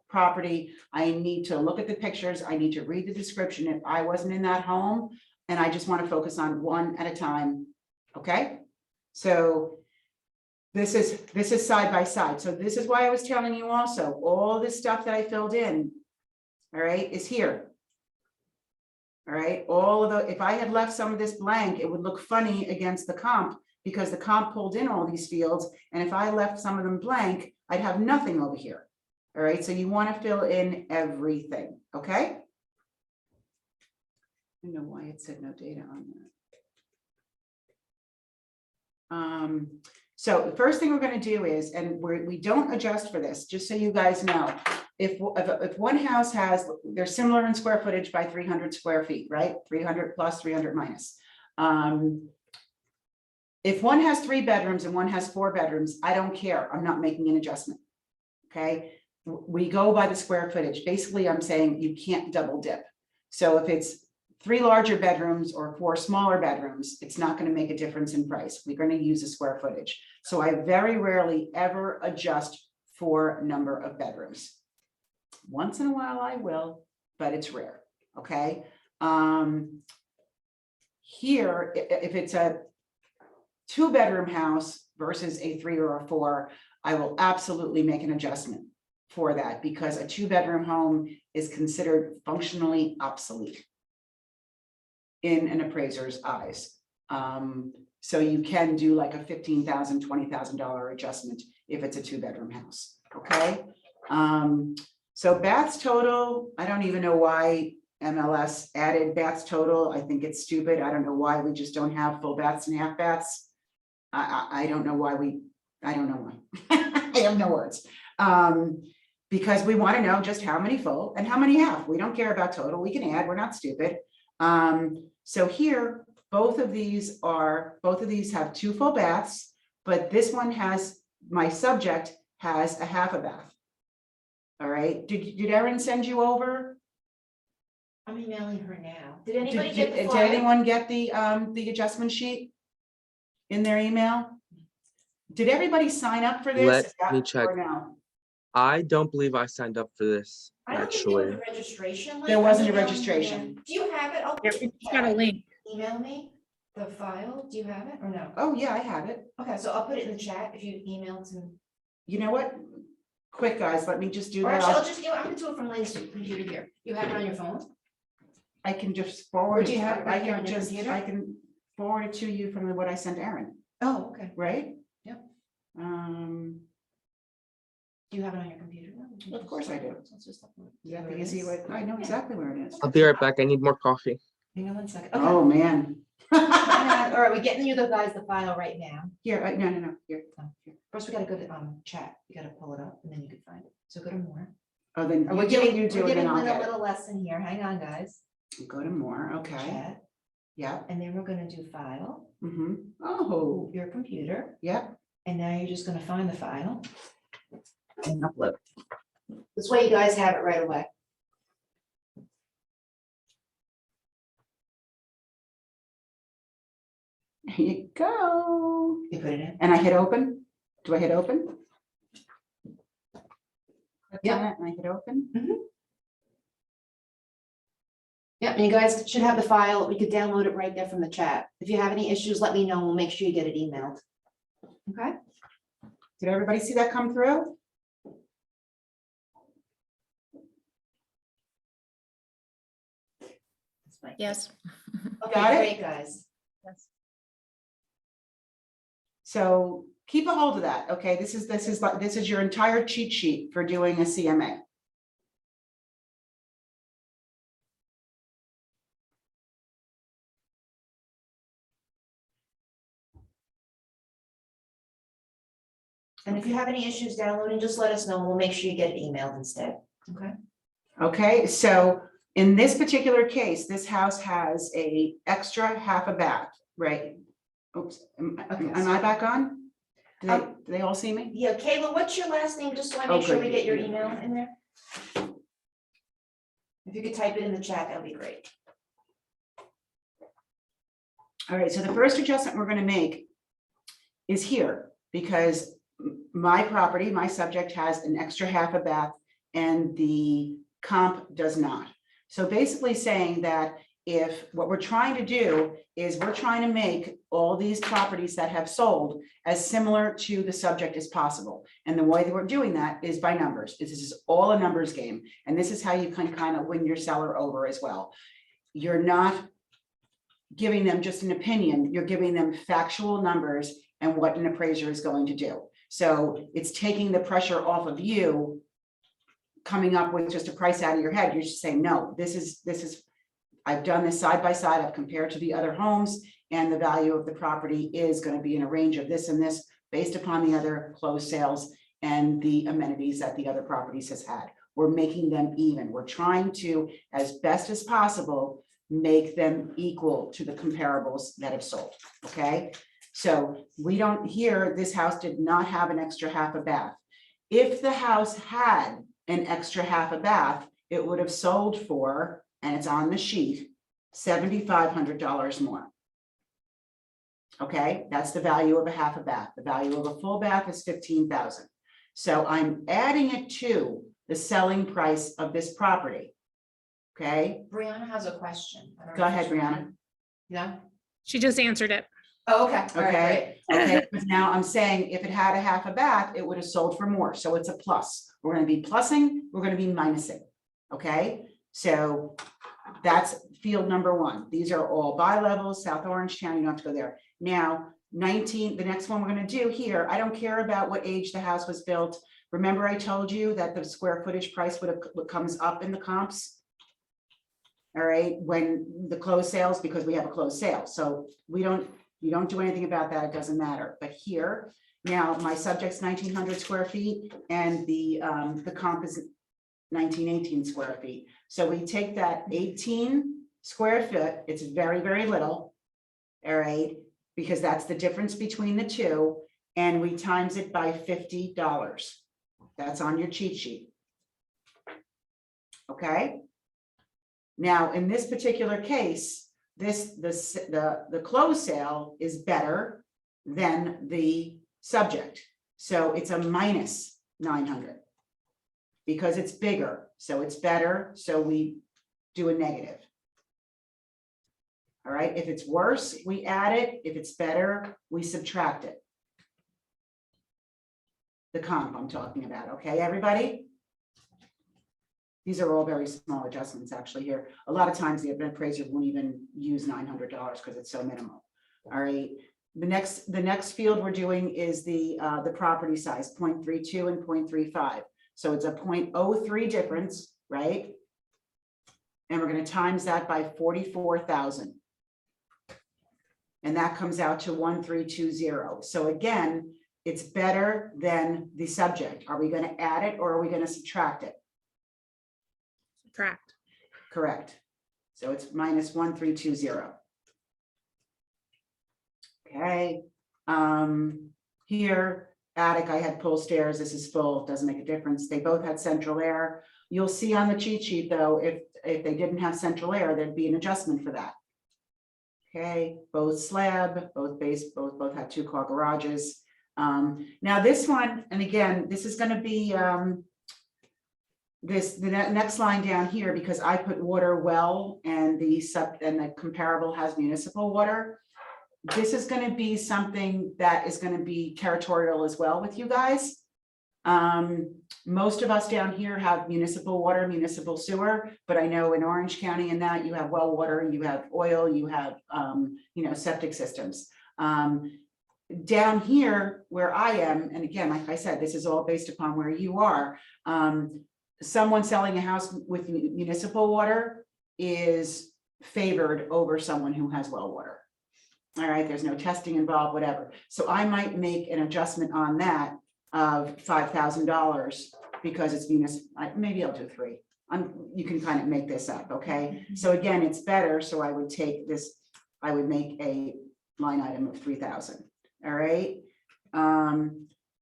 property. I need to look at the pictures. I need to read the description if I wasn't in that home, and I just want to focus on one at a time. Okay, so this is side by side. So this is why I was telling you also, all this stuff that I filled in, all right, is here. All right, if I had left some of this blank, it would look funny against the comp because the comp pulled in all these fields. And if I left some of them blank, I'd have nothing over here. All right, so you want to fill in everything, okay? I don't know why it said no data on that. So the first thing we're going to do is, and we don't adjust for this, just so you guys know, if one house has, they're similar in square footage by 300 square feet, right? 300 plus, 300 minus. If one has 3 bedrooms and one has 4 bedrooms, I don't care. I'm not making an adjustment. Okay. We go by the square footage. Basically, I'm saying you can't double dip. So if it's 3 larger bedrooms or 4 smaller bedrooms, it's not going to make a difference in price. We're going to use the square footage. So I very rarely ever adjust for number of bedrooms. Once in a while I will, but it's rare. Okay. Here, if it's a 2-bedroom house versus a 3 or a 4, I will absolutely make an adjustment for that because a 2-bedroom home is considered functionally obsolete in an appraiser's eyes. So you can do like a $15,000, $20,000 adjustment if it's a 2-bedroom house, okay? So baths total, I don't even know why MLS added baths total. I think it's stupid. I don't know why we just don't have full baths and half baths. I don't know why I don't know why. I have no words. Because we want to know just how many full and how many half. We don't care about total. We can add, we're not stupid. So here, both of these have 2 full baths, but this one has, my subject has a half a bath. All right, did Erin send you over? I'm emailing her now. Did anybody get the Did flyer? anyone get the adjustment sheet in their email? Did everybody sign up for this? Let Is that- me check. or no? I don't believe I signed up for this, I don't think there was actually. a registration link. There wasn't a I'm emailing her registration. now. Do you have it? I'll Yeah, put it in it's the got a chat. link. Email me the file. Do you have it or no? Oh, yeah, I have it. Okay, so I'll put it in the chat if you email to me. You know what? Quick, guys, let me just do Or that. actually, I'll just, I'm gonna do it from Lynn's computer here. You have it on your phone? I can just forward. Or do you have it right I here can on your just, computer? I can forward it to you from what I sent Erin, Oh, okay. right? Yep. Is Do you have it on your computer? now? We can Of just- course I do. Let's just upload it. that Where the it easy is. way? I know exactly where it is. I'll be right back. I need more coffee. Hang on one second. Oh, Okay. man. All right, we're getting you guys the file right now. Here, no, here. First, we gotta go to chat. You gotta pull it up and then you can find it. So go to more. Oh, then We're you do what giving, you do we're and then giving I'll Lynn a get little lesson here. Hang on, guys. it. Go to more, okay, Chat, yeah. and then we're gonna do file, Mm-hmm. Oh, your computer, yeah. and now you're just gonna find the file and upload. This way you guys have it right away. Here you go. You put it in. And I hit open? Do I hit open? Click Yeah. on it and I hit open? Yep, and you guys should have the file. We could download it right there from the chat. If you have any issues, let me know. We'll make sure you get it emailed. Okay? Did everybody see that come through? Yes. Okay, Got it? great, guys. So keep a hold of that, okay? This is your entire cheat sheet for doing a CMA. And if you have any issues downloading, just let us know. We'll make sure you get it emailed instead. Okay? Okay, so in this particular case, this house has a extra half a bath, right? Oops, am I back on? Do they all see me? Yeah, Kayla, what's your last name, just so I Oh, make sure we good. get your email in there? If you could type it in the chat, that'd be great. All right, so the first adjustment we're gonna make is here, because my property, my subject has an extra half a bath and the comp does not. So basically saying that if what we're trying to do is we're trying to make all these properties that have sold as similar to the subject as possible. And the way that we're doing that is by numbers. This is all a numbers game. And this is how you can kind of win your seller over as well. You're not giving them just an opinion, you're giving them factual numbers and what an appraiser is going to do. So it's taking the pressure off of you coming up with just a price out of your head. You're just saying, no, this is, I've done this side by side. I've compared to the other homes, and the value of the property is going to be in a range of this and this based upon the other closed sales and the amenities that the other properties has had. We're making them even. We're trying to, as best as possible, make them equal to the comparables that have sold, okay? So we don't, here, this house did not have an extra half a bath. If the house had an extra half a bath, it would have sold for, and it's on the sheet, $7,500 more. Okay, that's the value of a half a bath. The value of a full bath is $15,000. So I'm adding it to the selling price of this property. Okay, Brianna has a question. I don't go know if ahead, she's Brianna. on. Yeah, She just answered it. oh, okay, all right, Okay, great. okay, because now I'm saying if it had a half a bath, it would have sold for more. So it's a plus. We're going to be plussing, we're going to be minusing. Okay, so that's field number one. These are all buy levels, South Orange County, you don't have to go there. Now, 19, the next one we're going to do here, I don't care about what age the house was built. Remember I told you that the square footage price would have, what comes up in the comps? All right, when the closed sales, because we have a closed sale. So you don't do anything about that, it doesn't matter. But here, now my subject's 1,900 square feet and the comp is 1918 square feet. So we take that 18 square foot, it's very, very little, all right, because that's the difference between the two, and we times it by $50. That's on your cheat sheet. Okay. Now, in this particular case, the closed sale is better than the subject. So it's a minus 900 because it's bigger. So it's better. So we do a negative. All right. If it's worse, we add it. If it's better, we subtract it. The comp I'm talking about. Okay, everybody? These are all very small adjustments actually here. A lot of times the appraiser won't even use $900 because it's so minimal. All right. The next field we're doing is the property size, 0.32 and 0.35. So it's a 0.03 difference, right? And we're going to times that by 44,000. And that comes out to 1320. So again, it's better than the subject. Are we going to add it or are we going to subtract it? Subtract. Correct. So it's minus 1320. Okay. Here, attic, I had pull stairs. This is full, doesn't make a difference. They both had central air. You'll see on the cheat sheet though, if they didn't have central air, there'd be an adjustment for that. Okay, both slab, both base, both had 2-car garages. Now this one, and again, this is going to be the next line down here, because I put water well and the comparable has municipal water. This is going to be something that is going to be territorial as well with you guys. Most of us down here have municipal water, municipal sewer, but I know in Orange County and that you have well water, you have oil, you have septic systems. Down here where I am, and again, like I said, this is all based upon where you are. Someone selling a house with municipal water is favored over someone who has well water. All right, there's no testing involved, whatever. So I might make an adjustment on that of $5,000 because it's municipal. Maybe I'll do 3. You can kind of make this up, okay? So again, it's better. So I would take this, I would make a line item of 3,000. All right.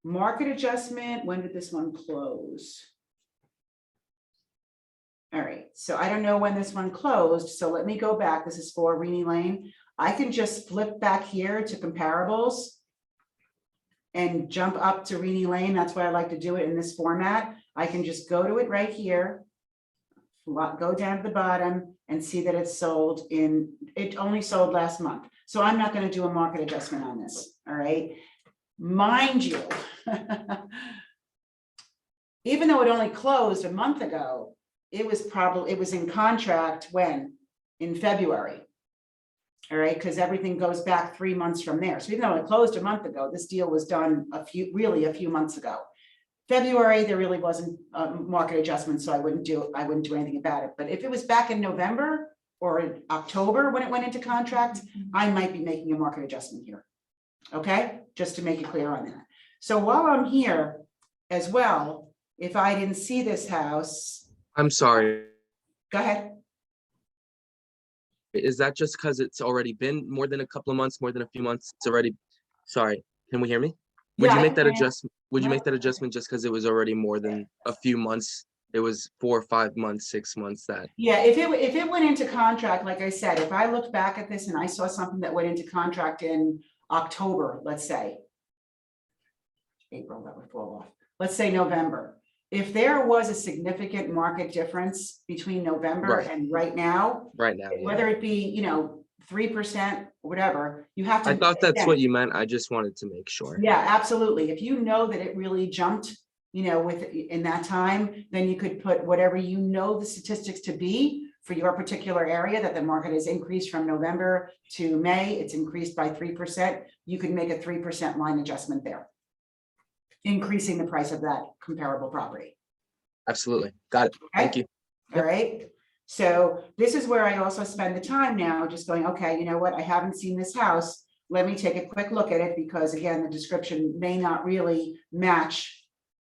Market adjustment. When did this one close? All right. So I don't know when this one closed. So let me go back. This is for Reedy Lane. I can just flip back here to comparables and jump up to Reedy Lane. That's why I like to do it in this format. I can just go to it right here, go down to the bottom and see that it's sold in, it only sold last month. So I'm not going to do a market adjustment on this. All right. Mind you, even though it only closed a month ago, it was in contract when? In February. All right, because everything goes back 3 months from there. So even though it closed a month ago, this deal was done a few months ago. February, there really wasn't a market adjustment, so I wouldn't do anything about it. But if it was back in November or in October when it went into contract, I might be making a market adjustment here. Okay, just to make it clear on that. So while I'm here as well, if I didn't see this house, I'm sorry. go ahead. Is that just because it's already been more than a couple of months, more than a few months? It's already, sorry, can we hear me? Would Yeah, you I make that can. adjustment? Would you make that adjustment just because it was already more than a few months? It was 4 or 5 months, 6 months that. Yeah, if it went into contract, like I said, if I looked back at this and I saw something that went into contract in October, let's say. April, that would fall off. Let's say November. If there was a significant market difference between November Right. and right now, Right now, yeah. whether it be, 3% or whatever, you have to. I thought that's again, what you meant. I just wanted to make sure. Yeah, absolutely. If you know that it really jumped, in that time, then you could put whatever the statistics to be for your particular area, that the market has increased from November to May, it's increased by 3%. You could make a 3% line adjustment there, increasing the price of that comparable property. Absolutely. Got it. Thank you. All right. So this is where I also spend the time now just going, okay, you know what? I haven't seen this house. Let me take a quick look at it because again, the description may not really match,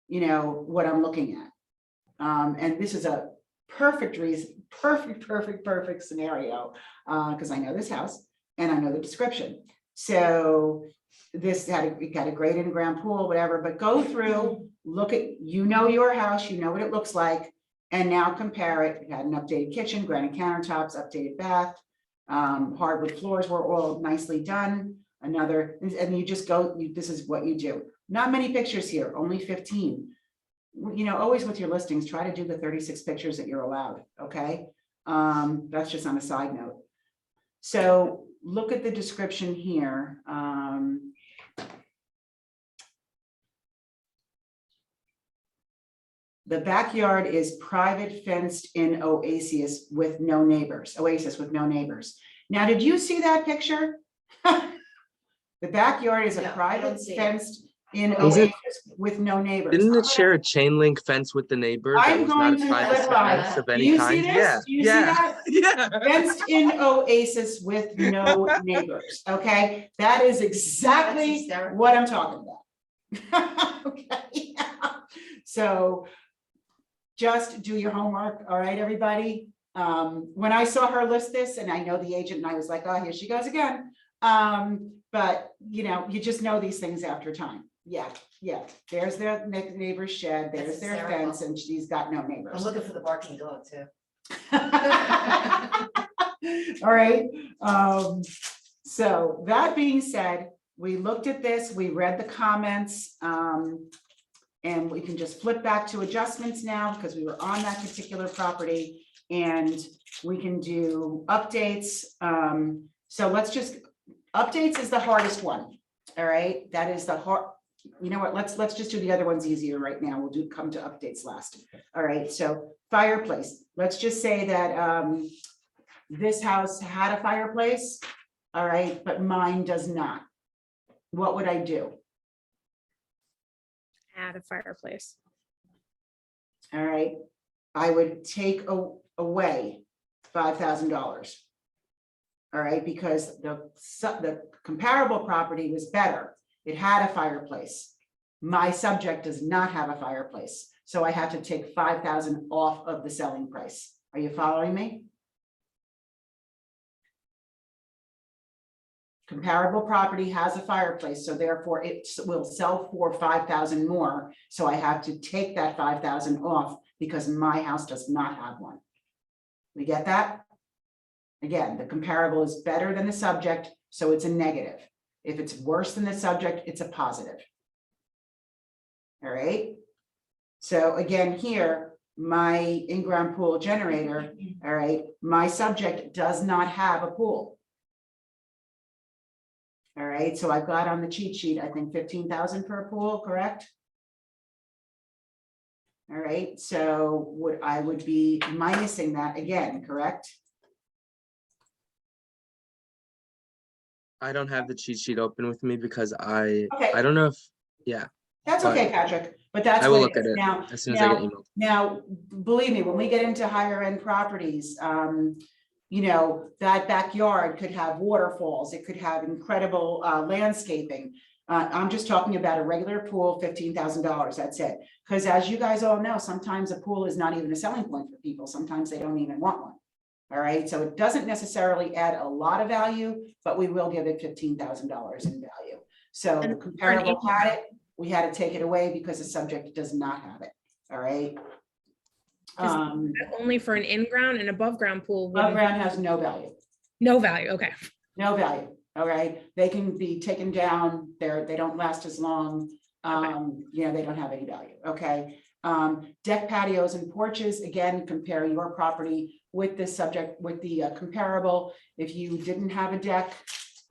what I'm looking at. And this is a perfect scenario because I know this house and I know the description. So this got a great in-ground pool, whatever, but go through, look at, your house, what it looks like. And now compare it. It had an updated kitchen, granite countertops, updated bath, hardwood floors were all nicely done. And you just go, this is what you do. Not many pictures here, only 15. Always with your listings, try to do the 36 pictures that you're allowed, okay? That's just on a side note. So look at the description here. The backyard is private fenced in oasis with no neighbors. Now, did you see that picture? The backyard is a No, I private didn't see it. fenced in Is it- oasis with no neighbors. Didn't it share a chain link fence with the neighbor that I'm was not going a to private flip on fence it. of Do any you kind? see this? Yeah. Do you see Yeah. that? Yeah. Fenced in oasis with no neighbors, okay? That is exactly That's hysterical. what I'm talking about. Okay, so just do your homework, all right, everybody? When I saw her list this, and I know the agent, and I was like, oh, here she goes again. But you just know these things after time. Yeah, there's their neighbor's shed, there's That's their hysterical. fence, and she's got no I'm neighbors. looking for the barking dog too. All right, so that being said, we looked at this, we read the comments, and we can just flip back to adjustments now because we were on that particular property, and we can do updates. So let's just, updates is the hardest one. All right, that is the hard, you know what, let's just do the other ones easier right now. We'll come to updates last. All right, so fireplace, let's just say that this house had a fireplace, all right, but mine does not. What would I do? Add a fireplace. All right, I would take away $5,000. All right, because the comparable property was better. It had a fireplace. My subject does not have a fireplace, so I have to take 5,000 off of the selling price. Are you following me? Comparable property has a fireplace, so therefore it will sell for 5,000 more. So I have to take that 5,000 off because my house does not have one. We get that? Again, the comparable is better than the subject, so it's a negative. If it's worse than the subject, it's a positive. All right. So again, here, my in-ground pool generator, all right, my subject does not have a pool. All right, so I've got on the cheat sheet, I think 15,000 for a pool, correct? All right, so I would be minusing that again, correct? I don't have the cheat sheet open with me because I Okay. don't know if, yeah, That's but okay, Patrick, but that's I will what look it at is it now. as soon as I get emailed. Now, believe me, when we get into higher end properties, you know, that backyard could have waterfalls, it could have incredible landscaping. I'm just talking about a regular pool, $15,000, that's it. Because as you guys all know, sometimes a pool is not even a selling point for people. Sometimes they don't even want one. All right, so it doesn't necessarily add a lot of value, but we will give it $15,000 in value. So the comparable had it, we had to take it away because the subject does not have it. All right. Only for an in-ground and above ground pool. Above wouldn't- ground has no value. No value, okay. No value, all right? They can be taken down, they don't last as long. You know, they don't have any value, okay? Deck patios and porches, again, compare your property with this subject, with the comparable. If you didn't have a deck,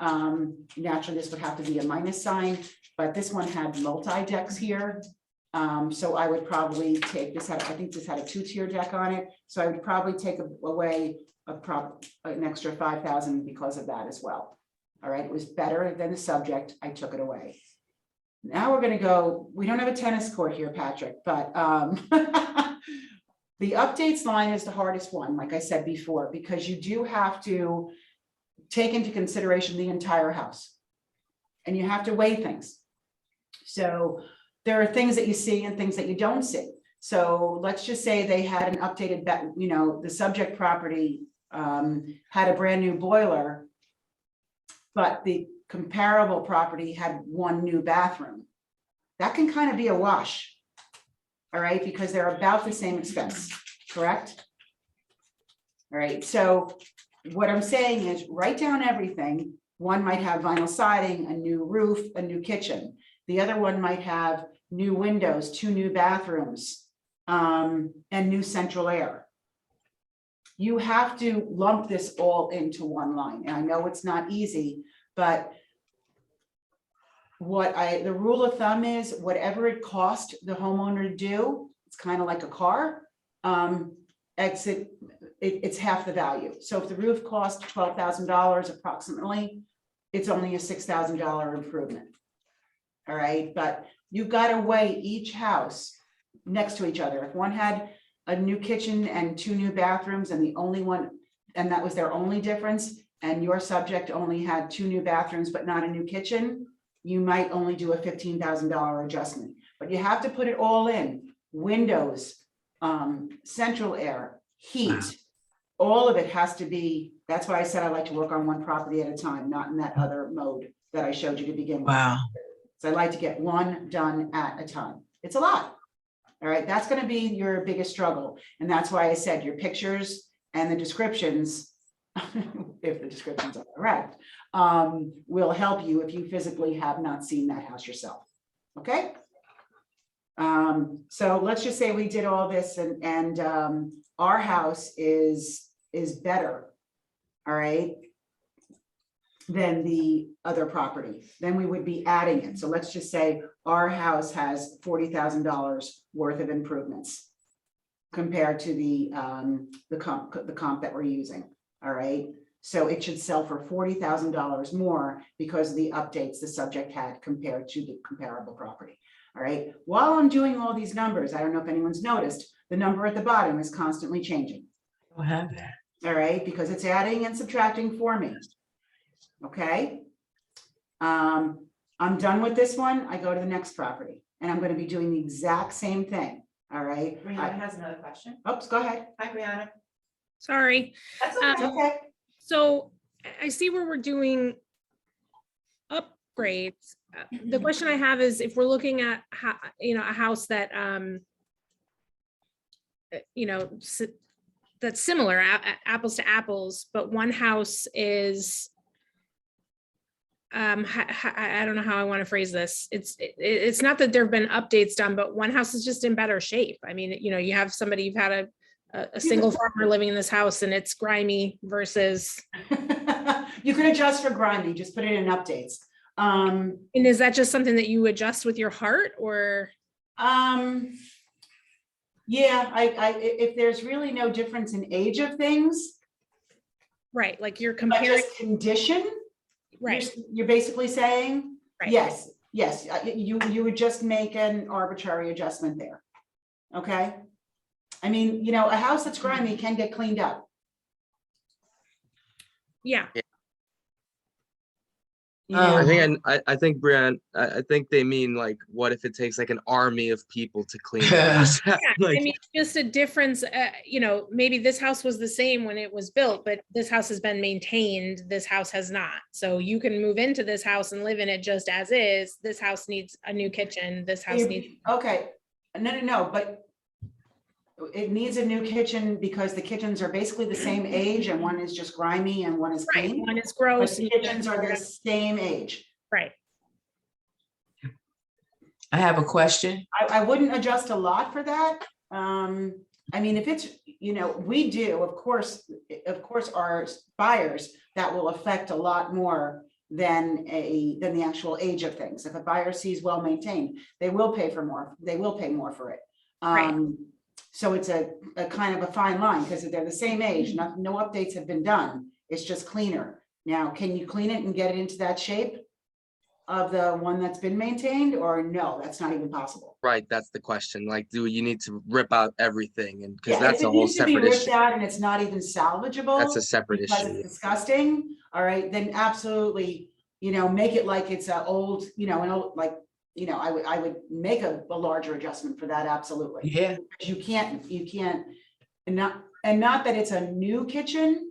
naturally this would have to be a minus sign, but this one had multi-decks here. So I would probably take this, I think this had a 2-tier deck on it. So I would probably take away an extra 5,000 because of that as well. All right, it was better than the subject. I took it away. Now we're gonna go, we don't have a tennis court here, Patrick, but the updates line is the hardest one, like I said before, because you do have to take into consideration the entire house. And you have to weigh things. So there are things that you see and things that you don't see. So let's just say they had an updated, you know, the subject property had a brand new boiler, but the comparable property had one new bathroom. That can kind of be a wash. All right, because they're about the same expense, correct? All right, so what I'm saying is write down everything. One might have vinyl siding, a new roof, a new kitchen. The other one might have new windows, 2 new bathrooms, and new central air. You have to lump this all into one line. And I know it's not easy, but the rule of thumb is whatever it cost the homeowner to do, it's kind of like a car. It's half the value. So if the roof cost $12,000 approximately, it's only a $6,000 improvement. All right, but you've got to weigh each house next to each other. If one had a new kitchen and 2 new bathrooms and the only one, and that was their only difference, and your subject only had 2 new bathrooms but not a new kitchen, you might only do a $15,000 adjustment. But you have to put it all in: windows, central air, heat. All of it has to be. That's why I said I like to work on one property at a time, not in that other mode that I showed you to begin with. Wow. So I like to get one done at a time. It's a lot. All right, that's going to be your biggest struggle. And that's why I said your pictures and the descriptions, if the descriptions are correct, will help you if you physically have not seen that house yourself. Okay. So let's just say we did all this and our house is better, all right, than the other property. Then we would be adding it. So let's just say our house has $40,000 worth of improvements compared to the comp that we're using. All right. So it should sell for $40,000 more because of the updates the subject had compared to the comparable property. All right. While I'm doing all these numbers, I don't know if anyone's noticed, the number at the bottom is constantly changing. I don't have that. All right, because it's adding and subtracting for me. Okay. I'm done with this one. I go to the next property and I'm going to be doing the exact same thing. All right. Brianna has another question. Oops, go ahead. Hi, Brianna. Sorry. That's okay. Okay. So I see where we're doing upgrades. The question I have is if we're looking at a house that that's similar, apples to apples, but one house is I don't know how I want to phrase this. It's not that there have been updates done, but one house is just in better shape. I mean, you have somebody, you've had a single farmer living in this house and it's grimy versus. You can adjust for grimy, just put it in updates. And is that just something that you adjust with your heart or? Yeah, if there's really no difference in age of things. Right, like you're But comparing. just condition. Right, You're basically saying, right. yes, you would just make an arbitrary adjustment there. Okay? I mean, a house that's grimy can get cleaned up. Yeah, You know, I think Brian, I think they mean like, what if it takes like an army of people to clean the house? yeah, Like, I mean, just a difference, maybe this house was the same when it was built, but this house has been maintained, this house has not. So you can move into this house and live in it just as is. This house needs a new kitchen, this house needs. okay, no, but it needs a new kitchen because the kitchens are basically the same age and one is just grimy and one is Right, clean. one is But gross. the kitchens are the same age. Right, I have a question. I wouldn't adjust a lot for that. I mean, if it's, we do, of course, our buyers, that will affect a lot more than the actual age of things. If a buyer sees well-maintained, they will pay more for it. Right. So it's a kind of a fine line because they're the same age, no updates have been done. It's just cleaner. Now, can you clean it and get it into that shape of the one that's been maintained, or no, that's not even possible? right, that's the question. Like, do you need to rip out everything? And because Yeah, that's if a it whole needs to be separate ripped issue. out and it's not even salvageable. That's a separate because issue. it's disgusting, all right, then absolutely, make it like it's a old, I would make a larger adjustment for that, absolutely. Yeah, You can't, and not that it's a new kitchen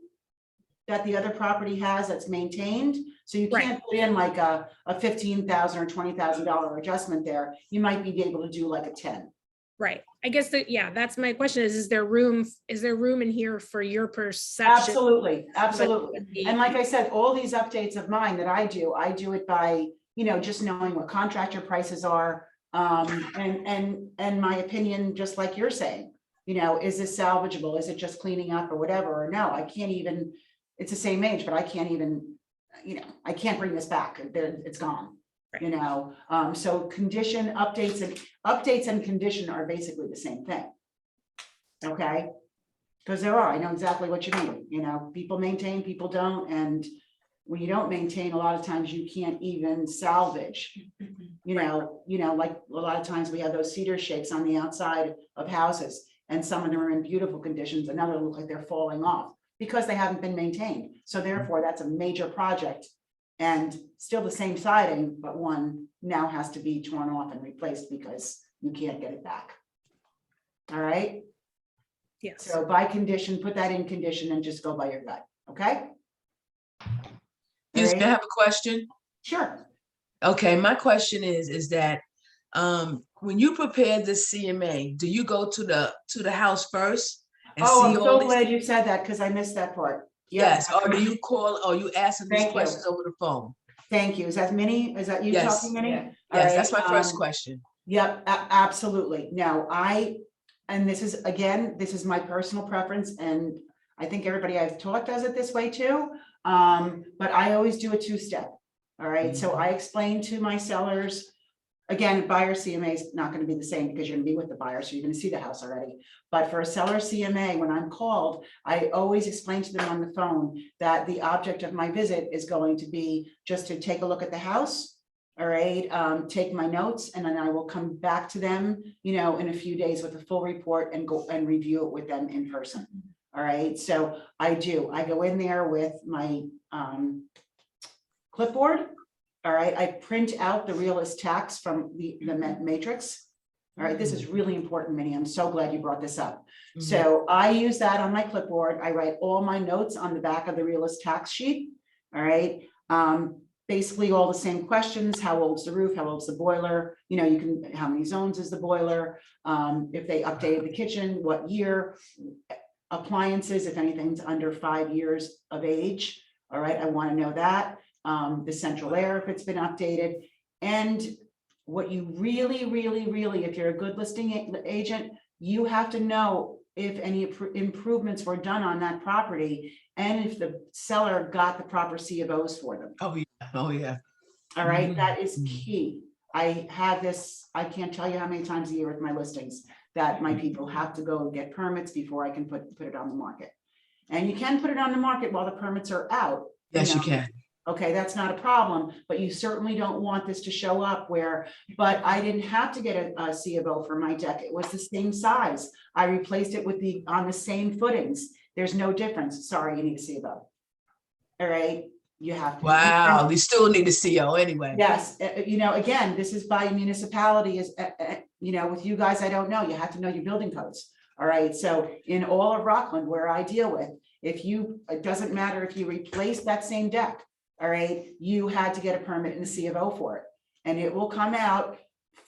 that the other property has that's maintained. So you Right. can't put in like a $15,000 or $20,000 adjustment there. You might be able to do like a 10. right. I guess that's my question is there room in here for your perception? Absolutely, What absolutely. would be- And like I said, all these updates of mine that I do it by, just knowing what contractor prices are. And my opinion, just like you're saying, is this salvageable? Is it just cleaning up or whatever? Or no, I can't even, it's the same age, but I can't even, I can't bring this back. It's gone. Right. So condition updates and condition are basically the same thing. Okay. Because I know exactly what you mean, people maintain, people don't, and when you don't maintain, a lot of times you can't even salvage, like a lot of times we have those cedar shakes on the outside of houses, and some of them are in beautiful conditions, and others look like they're falling off because they haven't been maintained. So therefore, that's a major project, and still the same siding, but one now has to be torn off and replaced because you can't get it back. All right. Yes. So by condition, put that in condition and just go by your gut, okay? excuse me, I have a question. Sure. Okay, my question is that when you prepare this CMA, do you go to the house first and Oh, see I'm all so these? glad you said that because I missed that part. Yeah, Yes, or do you call, or you ask them these Thank you. questions over the phone? Thank you. Is that Minnie? Is that you Yes. talking, Minnie? Yeah. All Yes, that's right, my first question. Yep, absolutely. No, and this is, again, this is my personal preference, and I think everybody I've taught does it this way too. But I always do a two-step. All right, so I explain to my sellers, again, buyer CMA is not going to be the same because you're going to be with the buyer, so you're going to see the house already. But for a seller CMA, when I'm called, I always explain to them on the phone that the object of my visit is going to be just to take a look at the house. All right, take my notes, and then I will come back to them, in a few days with a full report and go and review it with them in person. All right, so I go in there with my clipboard. All right, I print out the realist tax from the matrix. All right, this is really important, Minnie. I'm so glad you brought this up. So I use that on my clipboard. I write all my notes on the back of the realist tax sheet. All right. Basically all the same questions. How old's the roof? How old's the boiler? How many zones is the boiler? If they updated the kitchen, what year? Appliances, if anything's under 5 years of age. All right, I want to know that. The central air, if it's been updated. And what you really, if you're a good listing agent, you have to know if any improvements were done on that property and if the seller got the proper C of Os for them. Oh, yeah. Oh, yeah. All right, that is key. I have this, I can't tell you how many times a year with my listings that my people have to go and get permits before I can put it on the market. And you can put it on the market while the permits are out. Yes, you can. Okay, that's not a problem, but you certainly don't want this to show up where, but I didn't have to get a C of O for my deck. It was the same size. I replaced it with on the same footings. There's no difference. Sorry, you need a C of O. All right, you have to. Wow, we still need a CO anyway. Yes, you know, again, this is by municipality is, you know, with you guys, I don't know, you have to know your building codes. All right, so in all of Rockland where I deal with, it doesn't matter if you replace that same deck, all right, you had to get a permit and a C of O for it. And it will come out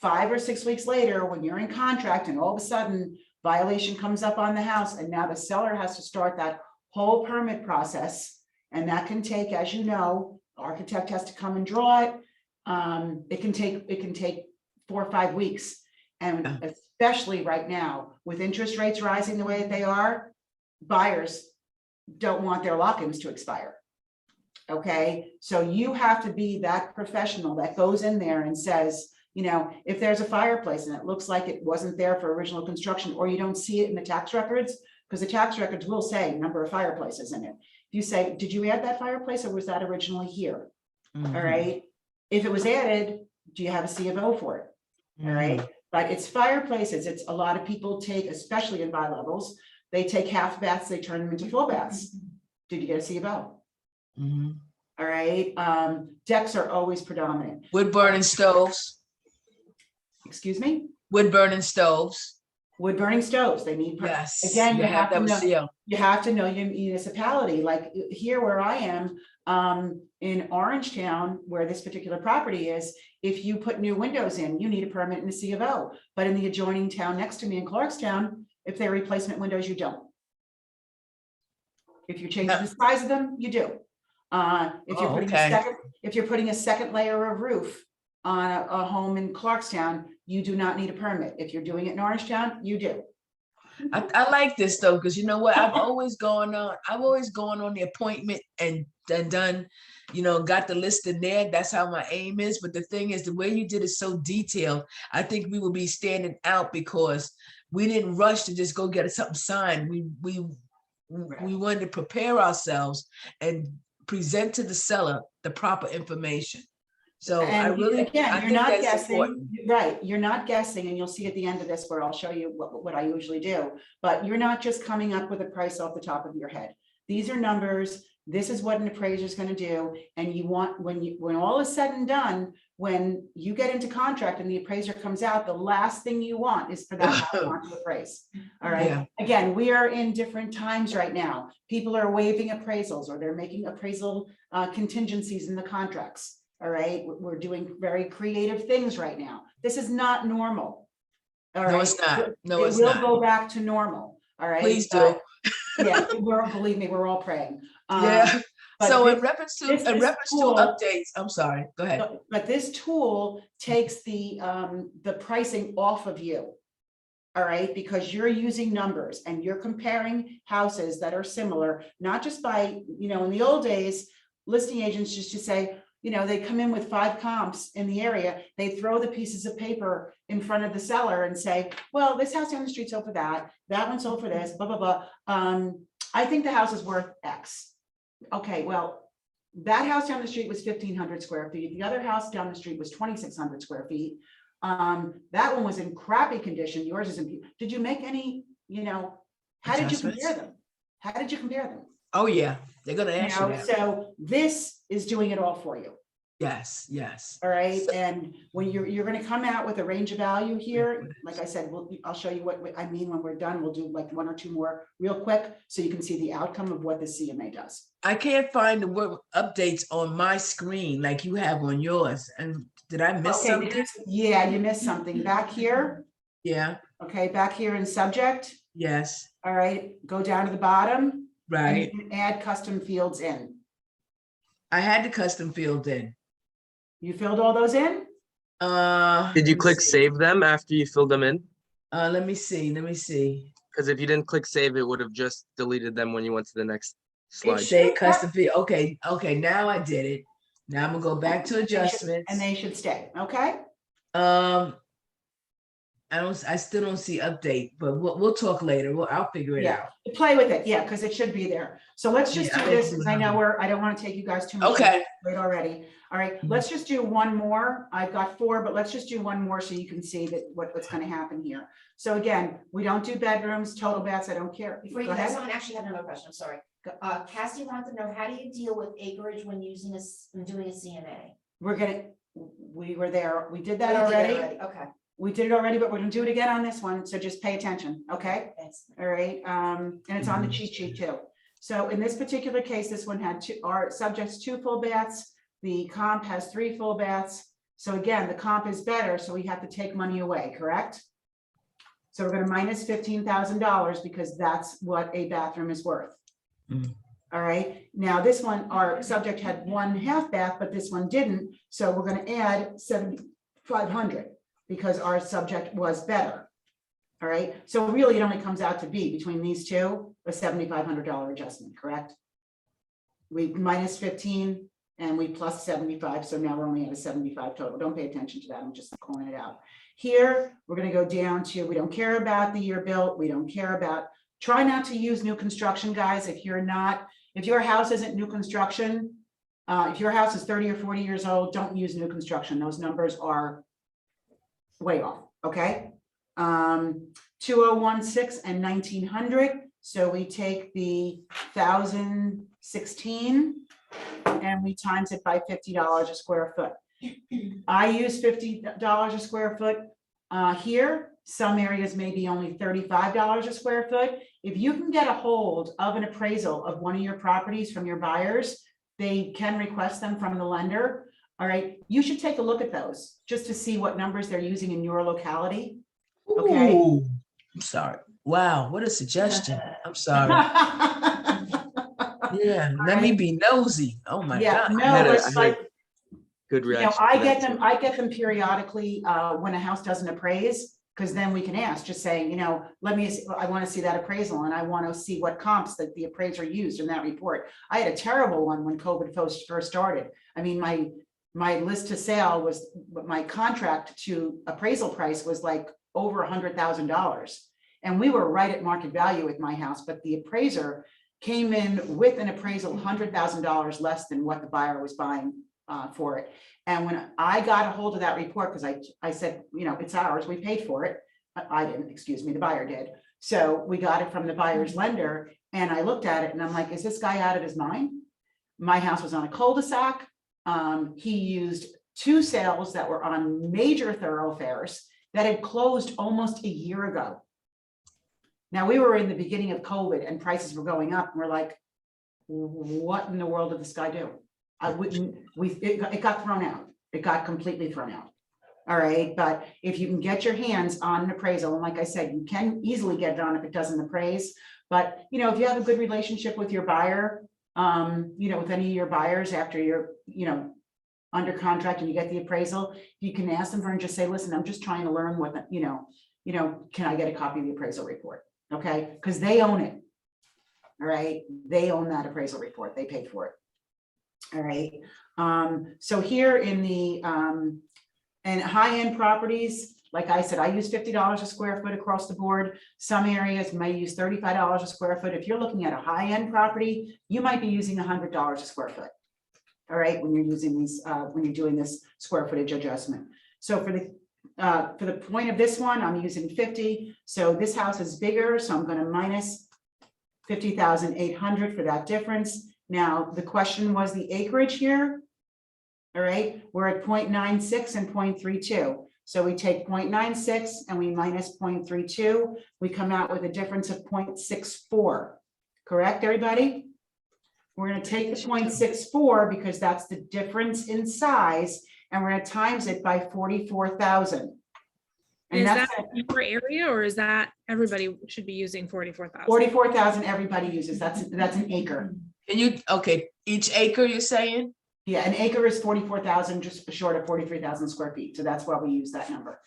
5 or 6 weeks later when you're in contract and all of a sudden violation comes up on the house and now the seller has to start that whole permit process. And that can take, as you know, architect has to come and draw it. It can take 4 or 5 weeks. And especially right now, with interest rates rising the way that they are, buyers don't want their lock-ins to expire. Okay, so you have to be that professional that goes in there and says, you know, if there's a fireplace and it looks like it wasn't there for original construction, or you don't see it in the tax records, because the tax records will say number of fireplaces in it. If you say, did you add that fireplace or was that originally here? All right. If it was added, do you have a C of O for it? All right. But it's fireplaces. It's a lot of people take, especially in bi-levels, they take half baths, they turn them into full baths. Did you get a C of O? All right. Decks are always predominant. Wood burning stoves. Excuse me? Wood burning stoves. Wood burning stoves, they need. Yes. Again, you have to that know. was CO. You have to know your municipality, like here where I am, in Orangetown, where this particular property is, if you put new windows in, you need a permit and a C of O. But in the adjoining town next to me in Clarkstown, if they're replacement windows, you don't. If you're changing the size of them, you do. If you're putting a second layer of roof on a home in Clarkstown, you do not need a permit. If you're doing it in Orangetown, you do. I like this though, because you know what? I've always gone on the appointment and done, you know, got the list in there. That's how my aim is. But the thing is, the way you did it so detailed, I think we will be standing out because we didn't rush to just go get something signed. We wanted to prepare ourselves and present to the seller the proper information. So And you're not that's guessing, important. right? You're not guessing, and you'll see at the end of this where I'll show you what I usually do. But you're not just coming up with a price off the top of your head. These are numbers. This is what an appraiser is going to do. And you want, when all is said and done, when you get into contract and the appraiser comes out, the last thing you want is for that house not to appraise. All right. Yeah. Again, we are in different times right now. People are waiving appraisals or they're making appraisal contingencies in the contracts. All right. We're doing very creative things right now. This is not normal. All right. No, it's not. No, it's It will not. go back to normal. All right. Please do. Yeah, believe me, we're all praying. Yeah. But So in this- reference to this tool- updates, I'm sorry. Go ahead. But this tool takes the pricing off of you. All right, because you're using numbers and you're comparing houses that are similar, not just by, you know, in the old days, listing agents just to say, you know, they come in with 5 comps in the area, they throw the pieces of paper in front of the seller and say, well, this house down the street sold for that one sold for this, blah, blah, blah. I think the house is worth X. Okay, well, that house down the street was 1,500 square feet. The other house down the street was 2,600 square feet. That one was in crappy condition. Yours is in, did you make any, you know, how did you compare them? How did you compare them? Oh, yeah. They're going to You ask know, you that. so this is doing it all for you. Yes, yes. All right. And when you're going to come out with a range of value here, like I said, I'll show you what I mean when we're done. We'll do like 1 or 2 more real quick so you can see the outcome of what the CMA does. I can't find the word updates on my screen like you have on yours. And did I miss something? Yeah, you missed something back here. Yeah. Okay, back here in subject. Yes. All right, go down to the bottom. And Right. you can add custom fields in. I had the custom field in. You filled all those in? Did you let me click see. save them after you filled them in? Let me see. Let me see. Because if you didn't click save, it would have just deleted them when you went to the next slide. Say custom field. Okay. Okay. Now I did it. Now I'm gonna go back to adjustments. And they should stay, okay? I still don't see update, but we'll talk later. I'll figure it Yeah. out. Play with it, yeah, because it should be there. So let's just Yeah, do I this, like because I know I don't want to take you guys too much. Okay. Right already. All right, Mhm. let's just do one more. I've got 4, but let's just do one more so you can see that what's going to happen here. So again, we don't do bedrooms, total baths, I don't care. Before you Go do that, ahead. someone actually had another question, I'm sorry. Cassie wanted to know, how do you deal with acreage when when doing a CMA? We were there, we did that Oh, you did it already. Okay, We did it already, but we're gonna do it again on this one, so just pay attention, okay? thanks. All right, and it's on the cheat sheet too. So in this particular case, this one had our subjects 2 full baths, the comp has 3 full baths. So again, the comp is better, so we have to take money away, correct? So we're gonna minus $15,000 because that's what a bathroom is worth. Mhm. All right, now this one, our subject had 1 half bath, but this one didn't, so we're gonna add 7,500 because our subject was better. All right, so really it only comes out to be between these two, a $7,500 adjustment, correct? We minus 15 and we plus 75, so now we're only at a 75 total. Don't pay attention to that, I'm just calling it out. Here, we're gonna go down to, we don't care about the year built, we don't care about, try not to use new construction, guys. If your house isn't new construction, if your house is 30 or 40 years old, don't use new construction. Those numbers are way off, okay? 2016 and 1900. So we take the 1016 and we times it by $50 a square foot. I use $50 a square foot here. Some areas may be only $35 a square foot. If you can get a hold of an appraisal of one of your properties from your buyers, they can request them from the lender. All right, you should take a look at those just to see what numbers they're using in your locality. Okay. Ooh, I'm sorry. Wow, what a suggestion. I'm sorry. Yeah, let me be nosy. Oh my Yeah, God. no, I had it's a like, good you know, reaction. I to get that, them, too. I get them periodically when a house doesn't appraise, because then we can ask, just saying, you know, I want to see that appraisal and I want to see what comps that the appraiser used in that report. I had a terrible one when COVID first started. I mean, my list to sale was, my contract to appraisal price was like over $100,000. And we were right at market value with my house, but the appraiser came in with an appraisal $100,000 less than what the buyer was buying for it. And when I got a hold of that report, because I said, you know, it's ours, we paid for it. I didn't, excuse me, the buyer did. So we got it from the buyer's lender and I looked at it and I'm like, is this guy out of his mind? My house was on a cul-de-sac. He used 2 sales that were on major thoroughfares that had closed almost a year ago. Now we were in the beginning of COVID and prices were going up and we're like, what in the world did this guy do? It got thrown out. It got completely thrown out. All right, but if you can get your hands on an appraisal, and like I said, you can easily get it on if it doesn't appraise. But you know, if you have a good relationship with your buyer, you know, with any of your buyers after you're, you know, under contract and you get the appraisal, you can ask them for and just say, listen, I'm just trying to learn what, you know, can I get a copy of the appraisal report? Okay, because they own it. All right, they own that appraisal report. They paid for it. All right, so here in the and high-end properties, like I said, I use $50 a square foot across the board. Some areas may use $35 a square foot. If you're looking at a high-end property, you might be using $100 a square foot. All right, when you're using these, when you're doing this square footage adjustment. So for the point of this one, I'm using 50. So this house is bigger, so I'm going to minus 50,800 for that difference. Now, the question was the acreage here. All right, we're at 0.96 and 0.32. So we take 0.96 and we minus 0.32. We come out with a difference of 0.64. Correct, everybody? We're going to take the 0.64 because that's the difference in size, and we're going to times it by 44,000. And Is that's that your area, or is that everybody should be using 44,000? 44,000 everybody uses. That's an acre. Can you, okay, each acre you're saying? Yeah, an acre is 44,000, just short of 43,000 square feet. So that's why we use that number.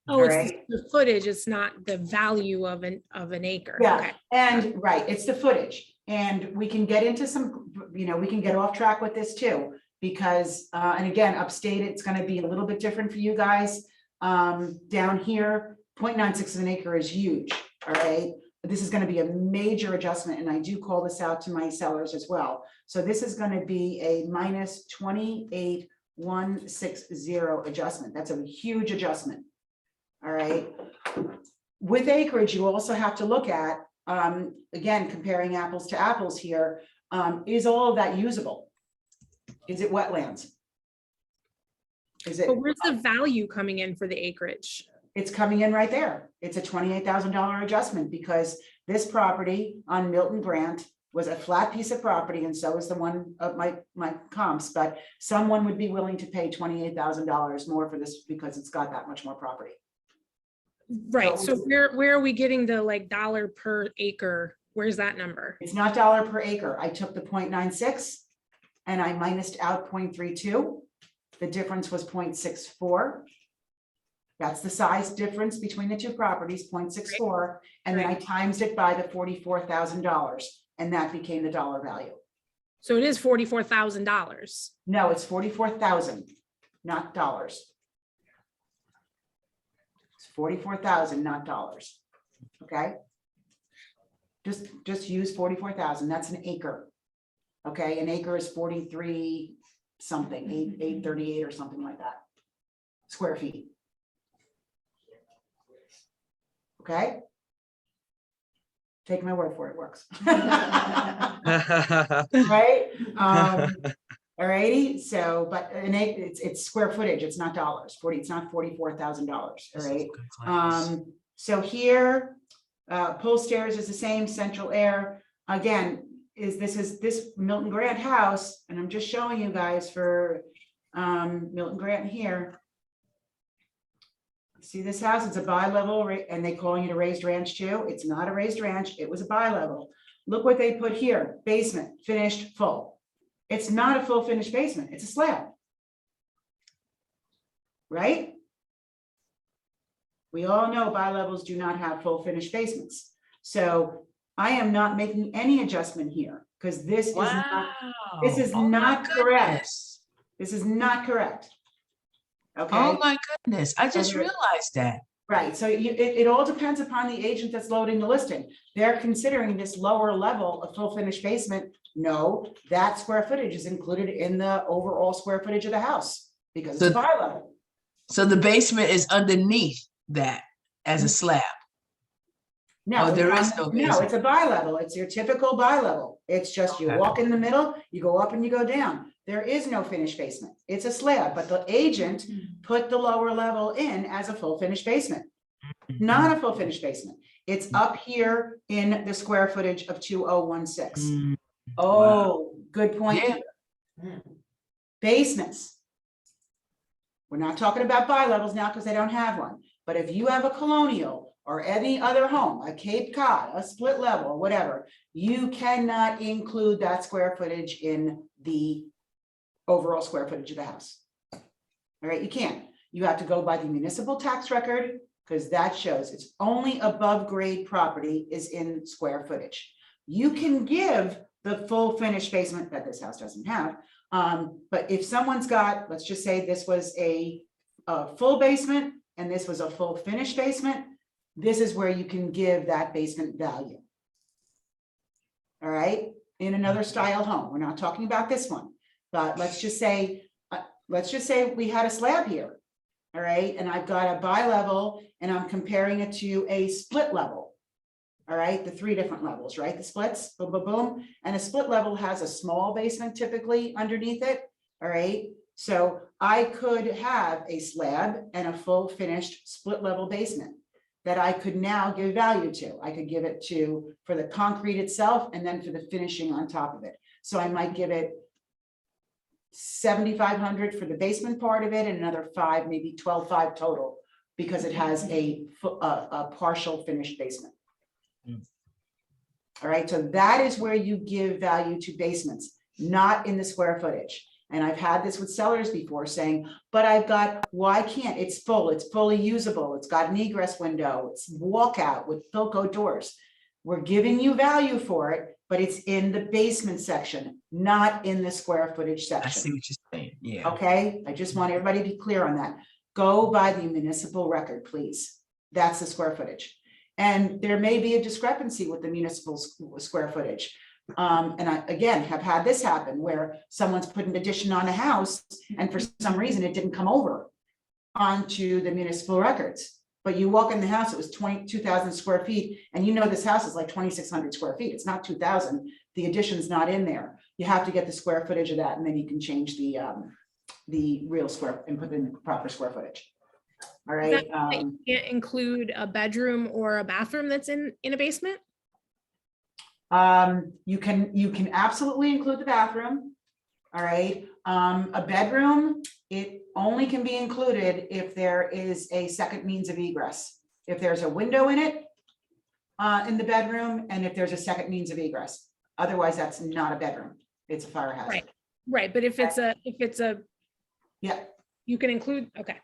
Oh, it's Right. the footage, it's not the value of an acre. Yeah, Okay. and right, it's the footage. And we can get into some, you know, we can get off track with this too, because, and again, upstate, it's going to be a little bit different for you guys. Down here, 0.96 of an acre is huge, all right? But this is gonna be a major adjustment, and I do call this out to my sellers as well. So this is gonna be a minus 28,160 adjustment. That's a huge adjustment. All right. With acreage, you also have to look at, again, comparing apples to apples here, is all of that usable? Is it wetlands? Is it? But where's the value coming in for the acreage? It's coming in right there. It's a $28,000 adjustment because this property on Milton Grant was a flat piece of property, and so is the one of my comps, but someone would be willing to pay $28,000 more for this because it's got that much more property. Right, so where are we getting the like dollar per acre? Where's that number? It's not dollar per acre. I took the 0.96 and I minused out 0.32. The difference was 0.64. That's the size difference between the two properties, 0.64. And then I times it by the $44,000 and that became the dollar value. So it is $44,000. No, it's 44,000, not dollars. It's 44,000, not dollars. Okay. Just use 44,000. That's an acre. Okay, an acre is 43 something, 838 or something like that. Square feet. Okay. Take my word for it, works. Right? Alrighty, so, but an acre, it's square footage, it's not dollars. It's not $44,000, all right? So here, pull stairs is the same, central air. Again, this Milton Grant house, and I'm just showing you guys for Milton Grant here. See this house, it's a bi-level, and they calling it a raised ranch too. It's not a raised ranch, it was a bi-level. Look what they put here, basement, finished, full. It's not a full finished basement, it's a slab. Right? We all know bi-levels do not have full finished basements. So I am not making any adjustment here because this is not correct. This is not correct. Okay. Oh my goodness, I just realized that. Right, so it all depends upon the agent that's loading the listing. They're considering this lower level of full finished basement. No, that square footage is included in the overall square footage of the house because it's a bi-level. So the basement is underneath that as a slab. No, there is no basement. No, it's a bi-level. It's your typical bi-level. It's just you walk in the middle, you go up and you go down. There is no finished basement. It's a slab, but the agent put the lower level in as a full finished basement. Not a full finished basement. It's up here in the square footage of 2016. Oh, good point. Yeah. Basements. We're not talking about bi-levels now because they don't have one. But if you have a colonial or any other home, a Cape Cod, a split level, or whatever, you cannot include that square footage in the overall square footage of the house. All right, you can't. You have to go by the municipal tax record because that shows it's only above grade property is in square footage. You can give the full finished basement that this house doesn't have. But if someone's got, let's just say this was a full basement and this was a full finished basement, this is where you can give that basement value. All right, in another style home. We're not talking about this one, but let's just say we had a slab here. All right, and I've got a bi-level and I'm comparing it to a split level. All right, the three different levels, right? The splits, boom, boom, boom. And a split level has a small basement typically underneath it. All right, so I could have a slab and a full finished split level basement that I could now give value to. I could give it to for the concrete itself and then for the finishing on top of it. So I might give it $7,500 for the basement part of it and another $5,000, maybe $12,500 total because it has a partial finished basement. All right, so that is where you give value to basements, not in the square footage. And I've had this with sellers before saying, but I've got, why can't, it's full, it's fully usable, it's got an egress window, it's walkout with Philco doors. We're giving you value for it, but it's in the basement section, not in the square footage section. I see what you're saying, yeah. Okay, I just want everybody to be clear on that. Go by the municipal record, please. That's the square footage. And there may be a discrepancy with the municipal square footage. And I, again, have had this happen where someone's put an addition on a house and for some reason it didn't come over onto the municipal records. But you walk in the house, it was 22,000 square feet, and you know this house is like 2,600 square feet. It's not 2,000. The addition's not in there. You have to get the square footage of that, and then you can change the real square and put in the proper square footage. All right. You can't include a bedroom or a bathroom that's in a basement? You can absolutely include the bathroom. All right. A bedroom, it only can be included if there is a second means of egress. If there's a window in it, in the bedroom, and if there's a second means of egress. Otherwise, that's not a bedroom. It's a fire hazard. Right, but if it's a, Yeah, you can include, okay.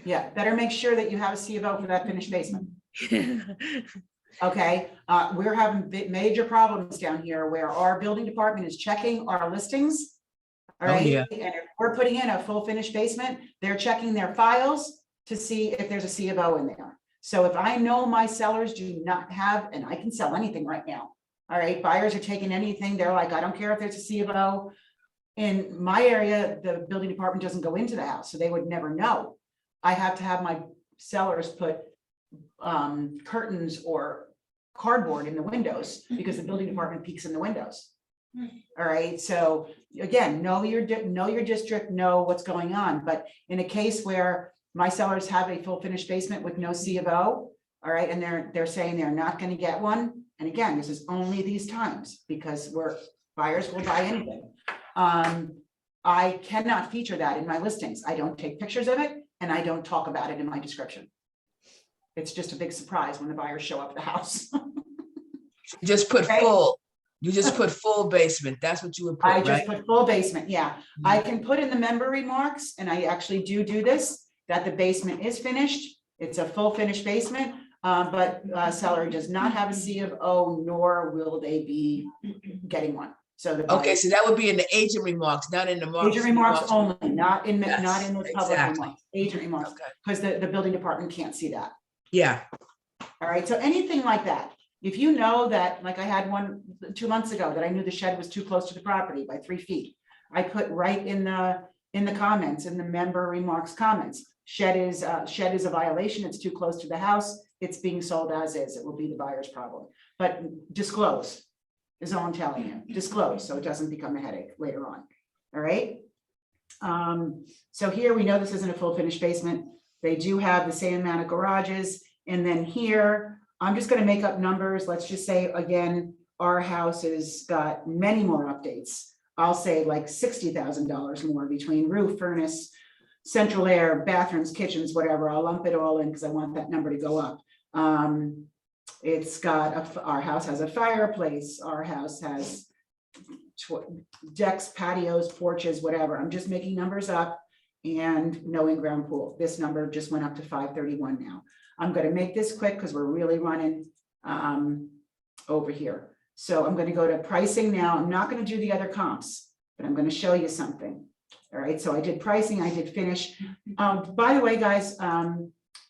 yeah. Better make sure that you have a C of O for that finished basement. Okay, we're having major problems down here where our building department is checking our listings. All right, yeah. and if we're putting in a full finished basement, they're checking their files to see if there's a C of O in there. So if I know my sellers do not have, and I can sell anything right now. All right, buyers are taking anything. They're like, I don't care if there's a C of O. In my area, the building department doesn't go into the house, so they would never know. I have to have my sellers put curtains or cardboard in the windows because the building department peeks in the windows. All right, so again, know your district, know what's going on. But in a case where my sellers have a full finished basement with no C of O, all right, and they're saying they're not going to get one. And again, this is only these times because buyers will buy anything. I cannot feature that in my listings. I don't take pictures of it and I don't talk about it in my description. It's just a big surprise when the buyers show up at the house. You just put Okay. full. You just put full basement. That's what you would put, I right? just put full basement, yeah. I can put in the member remarks, and I actually do this, that the basement is finished. It's a full finished basement, but seller does not have a C of O, nor will they be getting one. So the Okay, so that would be in the agent remarks, not in the agent remarks only, not in Yes, the public exactly. remarks, agent remarks, Okay. because the building department can't see that. Yeah, All right, so anything like that, if you know that, like I had one 2 months ago, that I knew the shed was too close to the property by 3 feet. I put right in the comments, in the member remarks comments, shed is a violation, it's too close to the house, it's being sold as is, it will be the buyer's problem. But disclose is all I'm telling you, disclose, so it doesn't become a headache later on, all right? So here we know this isn't a full finished basement. They do have the same amount of garages. And then here, I'm just gonna make up numbers. Let's just say, again, our house has got many more updates. I'll say like $60,000 more between roof, furnace, central air, bathrooms, kitchens, whatever. I'll lump it all in because I want that number to go up. It's got, our house has a fireplace. Our house has decks, patios, porches, whatever. I'm just making numbers up, and no in-ground pool. This number just went up to 531 now. I'm going to make this quick because we're really running over here. So I'm going to go to pricing now. I'm not going to do the other comps, but I'm going to show you something. All right, so I did pricing, I did finish. By the way, guys,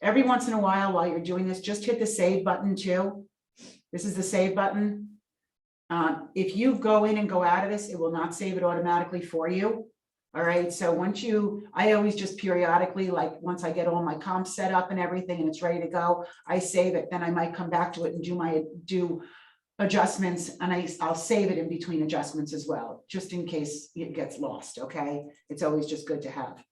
every once in a while you're doing this, just hit the save button too. This is the save button. If you go in and go out of this, it will not save it automatically for you. All right, so I always just periodically, like once I get all my comps set up and everything and it's ready to go, I save it. Then I might come back to it and do adjustments, and I'll save it in between adjustments as well, just in case it gets lost, okay? It's always just good to have.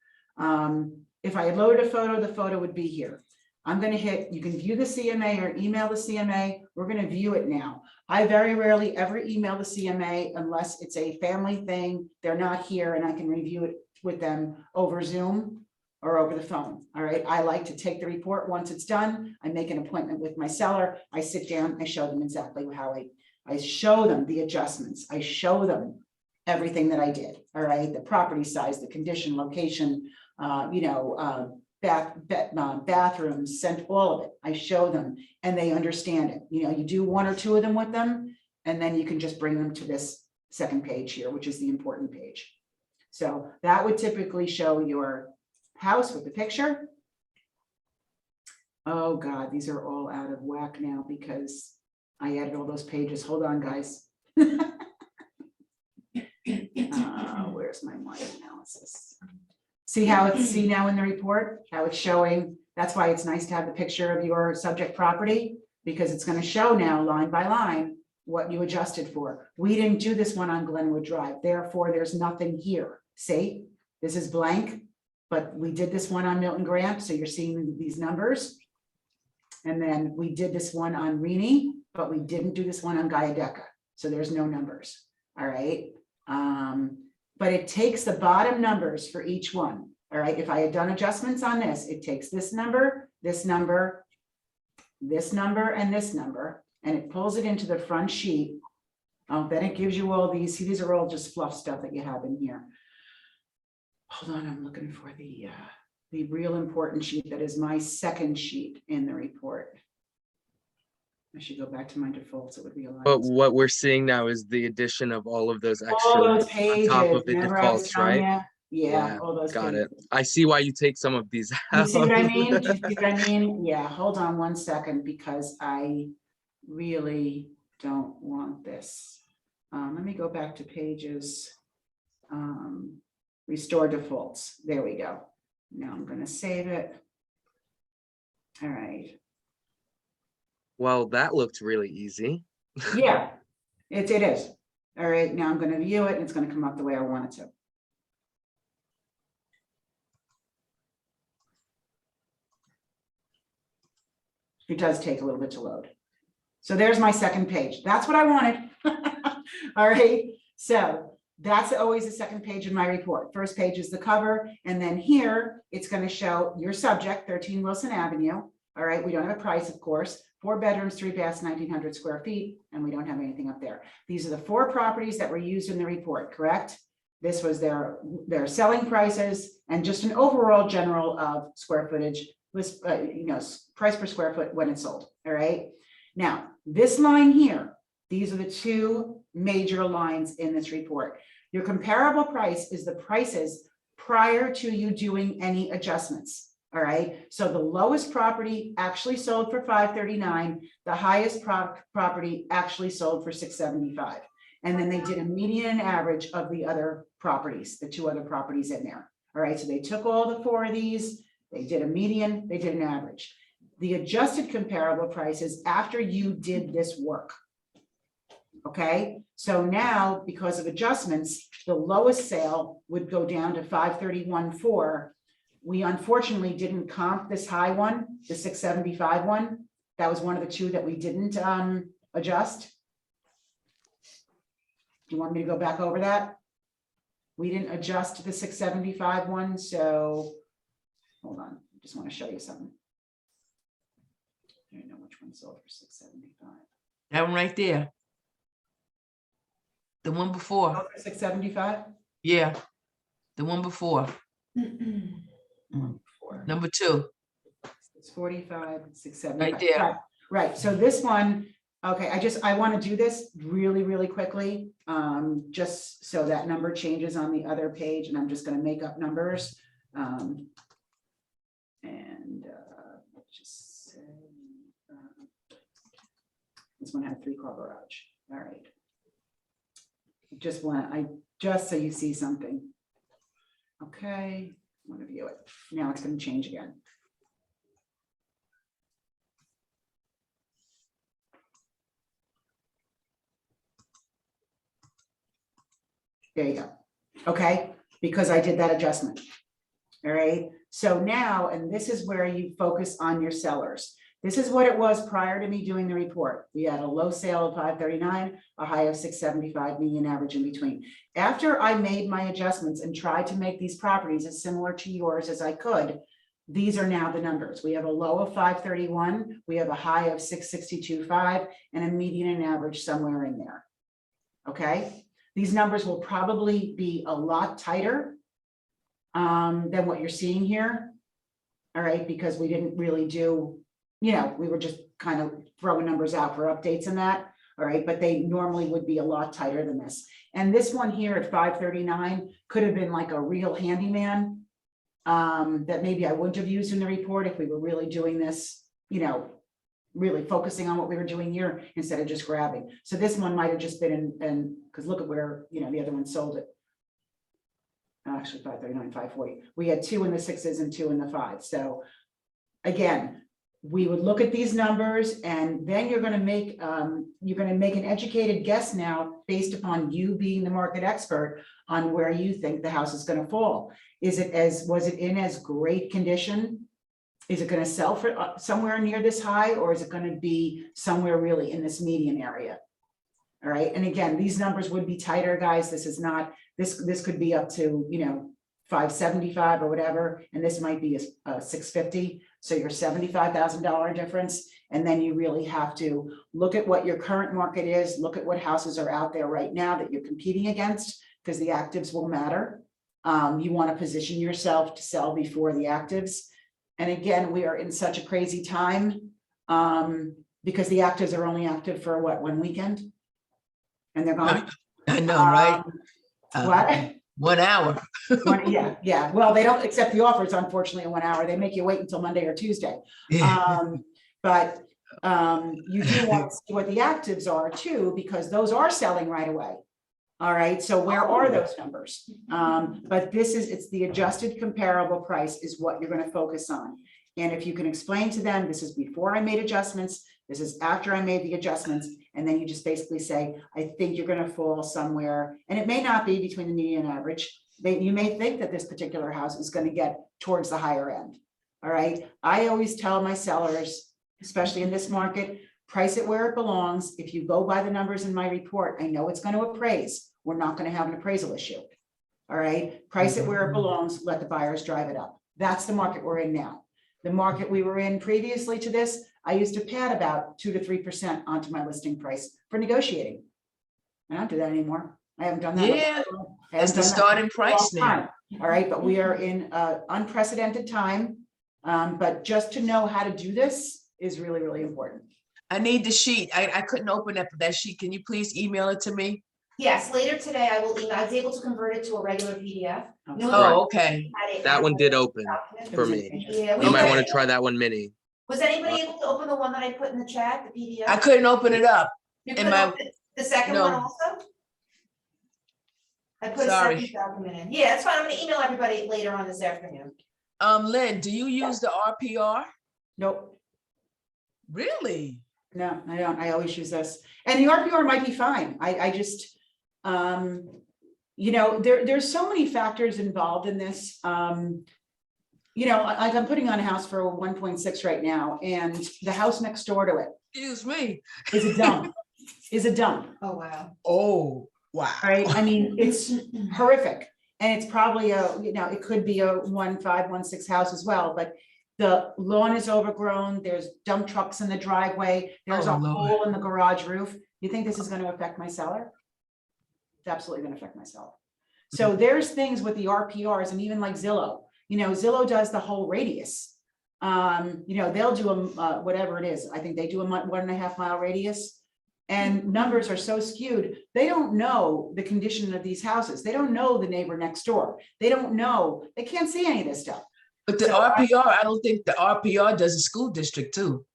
If I had loaded a photo, the photo would be here. I'm gonna hit, you can view the CMA or email the CMA. We're gonna view it now. I very rarely ever email the CMA unless it's a family thing, they're not here and I can review it with them over Zoom or over the phone, all right? I like to take the report once it's done. I make an appointment with my seller. I sit down, I show them exactly how I show them the adjustments. I show them everything that I did, all right? The property size, the condition, location, bathrooms, sent all of it. I show them and they understand it. You do 1 or 2 of them with them, and then you can just bring them to this second page here, which is the important page. So that would typically show your house with the picture, Oh God, these are all out of whack now because I added all those pages. Hold on, guys. Where's my market analysis? See how it's, see now in the report, how it's showing, that's why it's nice to have the picture of your subject property, because it's gonna show now line by line what you adjusted for. We didn't do this one on Glenwood Drive, therefore there's nothing here. See, this is blank, but we did this one on Milton Grant, so you're seeing these numbers. And then we did this one on Rini, but we didn't do this one on Gaiadeca, so there's no numbers, all right? But it takes the bottom numbers for each one, all right? If I had done adjustments on this, it takes this number, this number, this number, and this number, and it pulls it into the front sheet. Then it gives you all these, see, these are all just fluff stuff that you have in here. Hold on, I'm looking for the real important sheet that is my second sheet in the report. I should go back to my defaults, it would be a lot. But easier. what we're seeing now is the addition of all of those All extras those on pages, top of the remember I was defaults, telling right? you? Yeah, all those Got pages. it. I see why you take some of these You out. see what I mean? Do you see what I mean? Yeah, hold on one second, because I really don't want this. Let me go back to pages. Restore defaults. There we go. Now I'm gonna save it. All right. Well, that looked really easy. Yeah, it is. All right, now I'm gonna view it and it's gonna come up the way I want it to. It does take a little bit to load. So there's my second page. That's what I wanted. All right, so that's always the second page of my report. First page is the cover, and then here it's going to show your subject, 13 Wilson Avenue. All right, we don't have a price, of course. 4 bedrooms, 3 baths, 1,900 square feet, and we don't have anything up there. These are the 4 properties that were used in the report, correct? This was their selling prices and just an overall general of square footage was, price per square foot when it's sold. All right. Now, this line here, these are the 2 major lines in this report. Your comparable price is the prices prior to you doing any adjustments. All right. So the lowest property actually sold for $539. The highest property actually sold for $675. And then they did a median and average of the other properties, the 2 other properties in there. All right. So they took all the 4 of these, they did a median, they did an average. The adjusted comparable prices after you did this work. Okay, so now because of adjustments, the lowest sale would go down to 531.4. We unfortunately didn't comp this high one, the 675 one. That was one of the 2 that we didn't adjust. Do you want me to go back over that? We didn't adjust the 675 one, so hold on, I just want to show you something. I don't know which one sold for 675. That one right there. The one before. Oh, 675? Yeah. The one before. Number 2. It's 45, 675. Right there. Right, so this one, okay, I want to do this really, really quickly, just so that number changes on the other page, and I'm just going to make up numbers. Let's just say, this one had a 3-car garage. All right. Just so you see something. Okay, I want to view it. Now it's going to change again. There you go. Okay, because I did that adjustment. All right, so now, and this is where you focus on your sellers. This is what it was prior to me doing the report. We had a low sale of 539, a high of 675, median average in between. After I made my adjustments and tried to make these properties as similar to yours as I could, these are now the numbers. We have a low of 531, we have a high of 662.5, and a median and average somewhere in there. Okay, these numbers will probably be a lot tighter than what you're seeing here. All right, because we didn't really do, we were just kind of throwing numbers out for updates and that. All right, but they normally would be a lot tighter than this. And this one here at 539 could have been like a real handyman that maybe I wouldn't have used in the report if we were really doing this really focusing on what we were doing here instead of just grabbing. So this one might have just been in, because look at where, the other one sold it. Actually, 539, 540. We had 2 in the 6s and 2 in the 5s. So again, we would look at these numbers, and then you're going to make an educated guess now based upon you being the market expert on where you think the house is going to fall. Was it in as great condition? Is it going to sell for somewhere near this high, or is it going to be somewhere really in this median area? All right. And again, these numbers would be tighter, guys. This is not, this could be up to, 575 or whatever. And this might be a 650. So your $75,000 difference. And then you really have to look at what your current market is, look at what houses are out there right now that you're competing against, because the actives will matter. You want to position yourself to sell before the actives. And again, we are in such a crazy time because the actives are only active for what, 1 weekend? And they're gone. I know, right? What? 1 hour. Yeah. Well, they don't accept the offers, unfortunately, in 1 hour. They make you wait until Monday or Tuesday. Yeah. But you do want to see what the actives are too, because those are selling right away. All right. So where are those numbers? But it's the adjusted comparable price is what you're going to focus on. And if you can explain to them, this is before I made adjustments, this is after I made the adjustments, and then you just basically say, I think you're going to fall somewhere, and it may not be between the median and average. You may think that this particular house is going to get towards the higher end. All right. I always tell my sellers, especially in this market, price it where it belongs. If you go by the numbers in my report, I know it's going to appraise. We're not going to have an appraisal issue. All right. Price it where it belongs. Let the buyers drive it up. That's the market we're in now. The market we were in previously to this, I used to pad about 2 to 3% onto my listing price for negotiating. I don't do that anymore. I haven't done that. Yeah, it's the starting price now. All right, but we are in unprecedented time. But just to know how to do this is really, really important. I need the sheet. I couldn't open up that sheet. Can you please email it to me? Yes, later today I will email. I was able to convert it to a regular PDF. Oh, okay. That one did open for me. Yeah. You might want to try that one mini. Was anybody able to open the one that I put in the chat, the PDF? I couldn't open it up. You in couldn't my- open the second No. one also? I put a Sorry. second document in. Yeah, it's fine. I'm gonna email everybody later on this afternoon. Lynn, do you use the RPR? Nope. Really? No, I don't. I always use this. And the RPR might be fine. I just, there's so many factors involved in this. Like I'm putting on a house for 1.6 right now, and the house next door to it Excuse me. is a dump. Oh, wow. Oh, wow. Right? I mean, it's horrific. And it's probably it could be a 1.5, 1.6 house as well, but the lawn is overgrown. There's dump trucks in the driveway. There's Oh, a Lord. hole in the garage roof. You think this is going to affect my seller? It's absolutely going to affect my seller. So there's things with the RPRs, and even like Zillow, Zillow does the whole radius. They'll do whatever it is. I think they do a 1.5 mile radius. And numbers are so skewed. They don't know the condition of these houses. They don't know the neighbor next door. They don't know. They can't see any of this stuff. But the So RPR, I don't think the RPR does a school district too.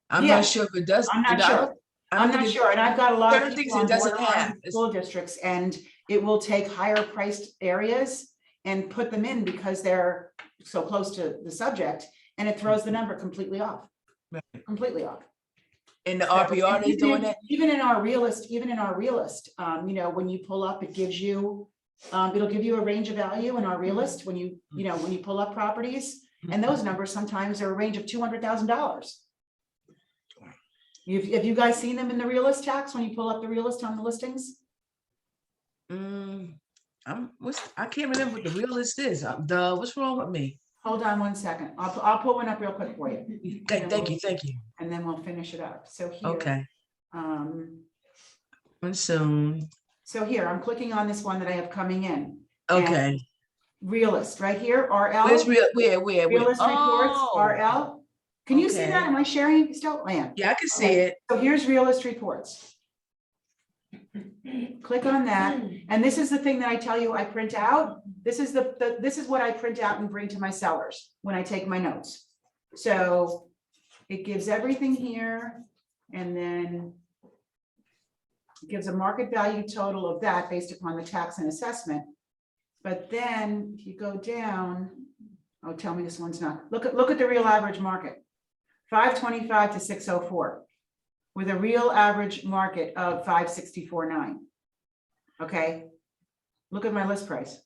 I'm Yeah. not sure if it does. I'm not I sure. don't I'm think not it- sure. And I've got a lot certain of things people it on doesn't borderline have. school districts, and it will take higher priced areas and put them in because they're so close to the subject, and it throws the number completely off. Right. Completely off. In the So, RPR, and they doing that? Even in our realist, when you pull up, it gives you, it'll give you a range of value in our realist when you pull up properties. And those numbers sometimes are a range of $200,000. Have you guys seen them in the realist tax when you pull up the realist on the listings? I can't remember what the real list is. What's wrong with me? Hold on one second. I'll pull one up real quick for you. Thank you. And then we'll finish it up. So here. Okay. And soon. So here, I'm clicking on this one that I have coming in. Okay. Realist, right here, RL. Where's where? Realist reports, Oh, RL. Can you see okay. that? Am I sharing still? Land. yeah, I can see Okay. it. So here's realist reports. Click on that. And this is the thing that I tell you I print out. This is this is what I print out and bring to my sellers when I take my notes. So it gives everything here, and then it gives a market value total of that based upon the tax and assessment. But then if you go down, oh, tell me this one's not, look at the real average market, 525 to 604, with a real average market of 564.9. Okay, look at my list price.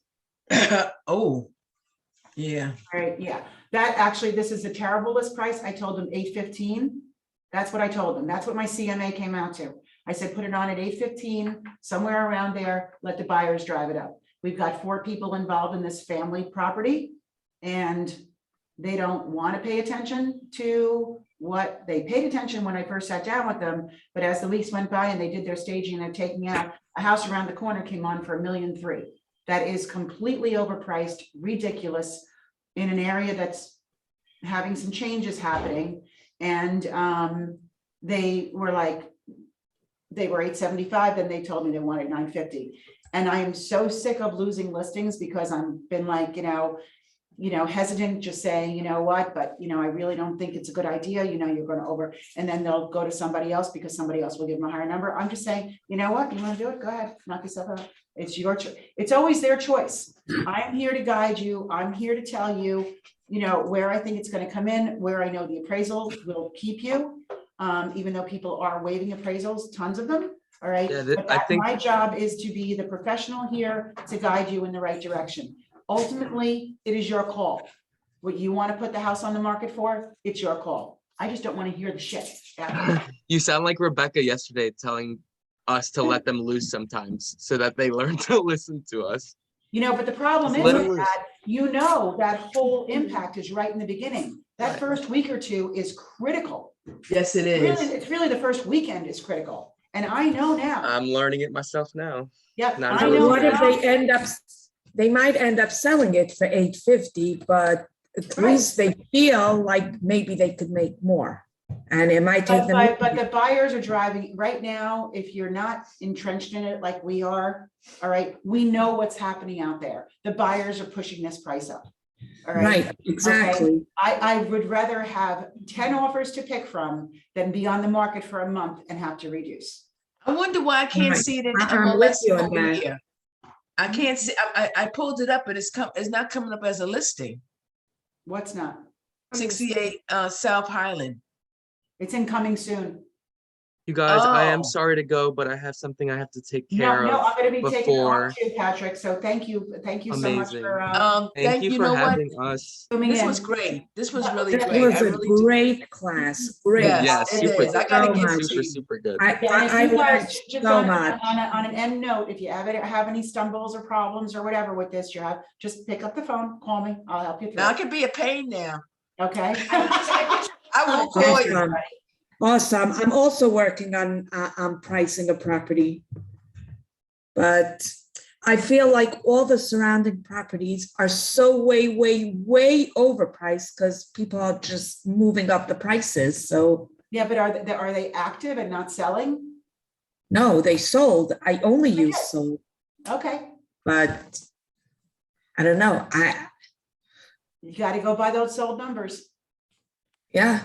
Oh, yeah. All right, yeah, that actually, this is a terrible list price. I told them 815. That's what I told them. That's what my CMA came out to. I said, put it on at 815, somewhere around there, let the buyers drive it up. We've got 4 people involved in this family property, and they don't want to pay attention to what they paid attention when I first sat down with them. But as the weeks went by and they did their staging and they're taking out, a house around the corner came on for $1.3 million. That is completely overpriced, ridiculous, in an area that's having some changes happening. And they were 875, then they told me they wanted 950. And I am so sick of losing listings because I've been like, hesitant, just saying, you know what, but I really don't think it's a good idea. You're going to over, and then they'll go to somebody else because somebody else will give them a higher number. I'm just saying, you know what, you want to do it? Go ahead, knock yourself out. It's your choice. It's always their choice. I'm here to guide you. I'm here to tell you, where I think it's going to come in, where I know the appraisal will keep you. Even though people are waiving appraisals, tons of them. All right. Yeah, But I think my job is to be the professional here to guide you in the right direction. Ultimately, it is your call. What you want to put the house on the market for, it's your call. I just don't want to hear the shit. you sound like Rebecca yesterday telling us to let them loose sometimes so that they learn to listen to us. But the problem Just let 'em is loose. that, that whole impact is right in the beginning. That first week or two is critical. Yes, it Really, is. it's really the first weekend is critical. And I know now. I'm learning it myself now. Yep, Not I until know it's What if now. they might end up selling it for $850, but at least they feel like maybe they could make more. And it might take them. But the buyers are driving right now. If you're not entrenched in it like we are, all right, we know what's happening out there. The buyers are pushing this price up. All right. Right, exactly. I would rather have 10 offers to pick from than be on the market for a month and have to reduce. I wonder why I can't Right. see it in I'm with MLS you on over that. here. I can't see. I pulled it up, but it's not coming up as a listing. What's not? 68 South Highland. It's incoming soon. You guys, I am Oh. sorry to go, but I have something I have to take No, care no, of. I'm going to be taking it before- off too, Patrick. So thank you so much Amazing. for Thank you You for know what? having us. zooming This in. was great. This was really It great. was I a really do. great class, great. Yes, Yes, it super, is. I gotta so give much. it to super, you. super good. I Yeah, and if you learned guys just so on much. an end note, if you have any stumbles or problems or whatever with this, just pick up the phone, call me. I'll help you through. Now I it. can be a pain now. Okay. I will call you. Awesome. Awesome. I'm also working on pricing a property. But I feel like all the surrounding properties are so way overpriced because people are just moving up the prices. So Yeah, but are they active and not selling? no, they sold. I only use sold, Okay, but I don't know. you got to go by those sold numbers. Yeah.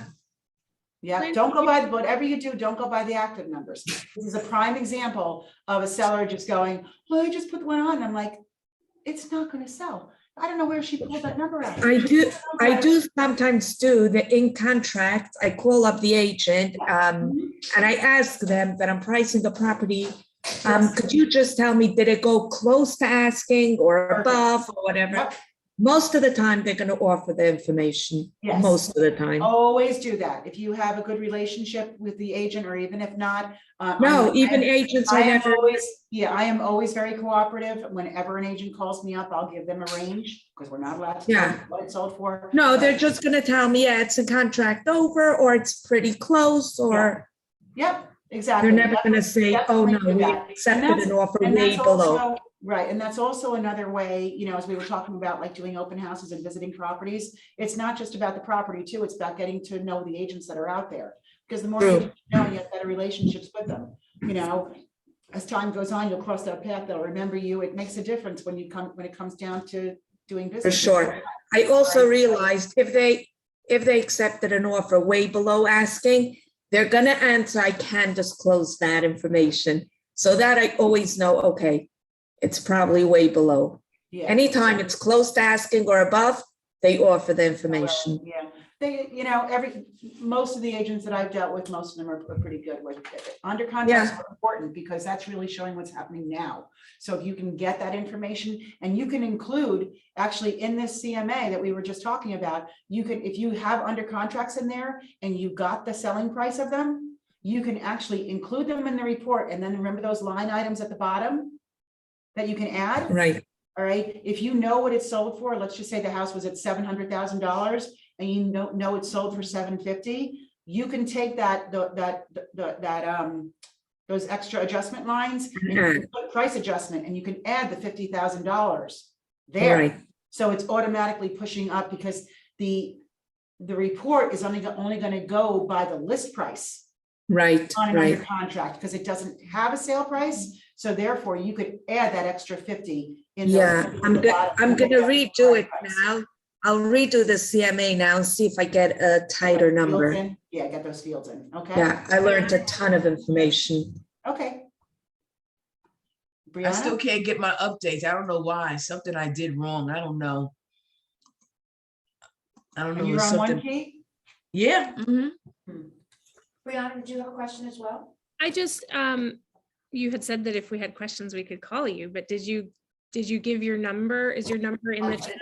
Yeah, Lynn, don't go by, whatever you do, don't go by the active numbers. This is a prime example of a seller just going, well, I just put one on. I'm like, it's not going to sell. I don't know where she pulled that number out. I do sometimes do the in contract. I call up the agent and I ask them that I'm pricing the property. Could you just tell me, did it go close to asking or above or whatever? Yep. Most of the time, they're going to offer the information. Yes. Most of the time. Always do that. If you have a good relationship with the agent, or even if not. No, even agents are never. I am always very cooperative. Whenever an agent calls me up, I'll give them a range because we're not allowed to tell them what it's sold for. No, they're just going to tell me, yeah, it's a contract over, or it's pretty close, or. Yep, exactly. They're never going to say, oh, no, Definitely do we that. accepted an offer And way that's below. also, right, and that's also another way, as we were talking about, like doing open houses and visiting properties. It's not just about the property too, it's about getting to know the agents that are out there. Because the more True. you know, you have better relationships with them. As time goes on, you'll cross that path, they'll remember you. It makes a difference when it comes down to doing business. For sure. I also realized if they if they accepted an offer way below asking, they're gonna answer, I can disclose that information. So that I always know, okay, it's probably way below. Yeah. Anytime it's close to asking or above, they offer the information. Yeah, they, most of the agents that I've dealt with, most of them are pretty good with it. Under contracts are important because that's really showing what's happening now. So if you can get that information and you can include, actually in this CMA that we were just talking about, you can, if you have under contracts in there and you got the selling price of them, you can actually include them in the report. And then remember those line items at the bottom that you can add? Right. All right, if you know what it's sold for, let's just say the house was at $700,000 and you know it's sold for $750,000, you can take those extra adjustment lines and you can put price adjustment and you can add the $50,000 there. Right. So it's automatically pushing up because the report is only going to go by the list price Right. on an Right. under contract because it doesn't have a sale price. So therefore you could add that extra 50 in. Yeah, I'm gonna redo it now. I'll redo the CMA now and see if I get a tighter number. Yeah, get those fields in, okay? Yeah, I learned a ton of information. Okay. I still Brianna, can't get my updates. I don't know why. Something I did wrong. I don't know. I don't know. you're it's on one something. key? Yeah. Mhm. Brianna, did you have a question as well? I just, you had said that if we had questions, we could call you, but did you give your number? Is your number in the chat?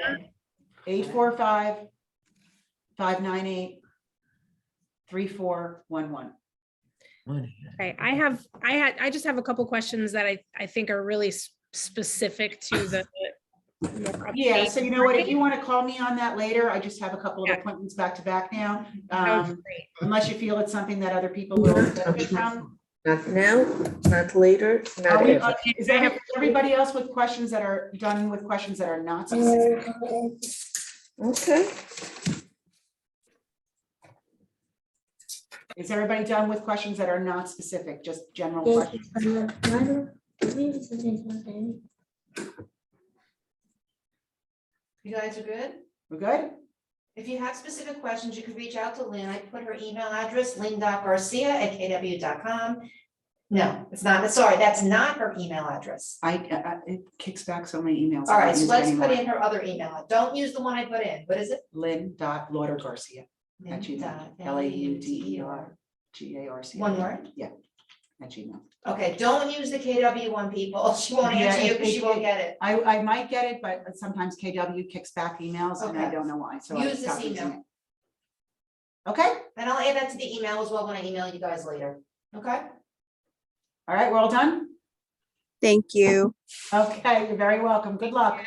845-598-3411. Okay, I just have a couple questions that I think are really specific to the. more Yeah, updated so you know what, if market. you want to call me on that later, I just have a couple of Yeah. appointments back to back now. That would be great. Unless you feel it's something that other people will benefit from. Not now, not later, not Are we- ever. Is everybody else with questions that are done with questions that are not specific? Okay. Is everybody done with questions that are not specific, just general questions? You guys are good? We're good? If you have specific questions, you can reach out to Lynn. I put her email address, lynn.garcia@kw.com. No, it's not, sorry, that's not her email address. It kicks back so many emails. All I right, don't so use it let's put anymore. in her other email. Don't use the one I put in. What is it? Lynn.laudergarcia at Gmail. LAUTERGARCIA. One word? At Gmail. Okay, don't use the KW one, people. She won't answer you because she won't get it. I might get it, but sometimes KW kicks back emails and I Okay. don't know why, so I Use this stopped using email. it. Okay, And I'll add that to the email as well when I email you guys later. Okay? all right, we're all done? Thank you. Okay, you're very welcome. Good luck.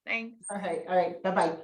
Thanks. All right, bye-bye.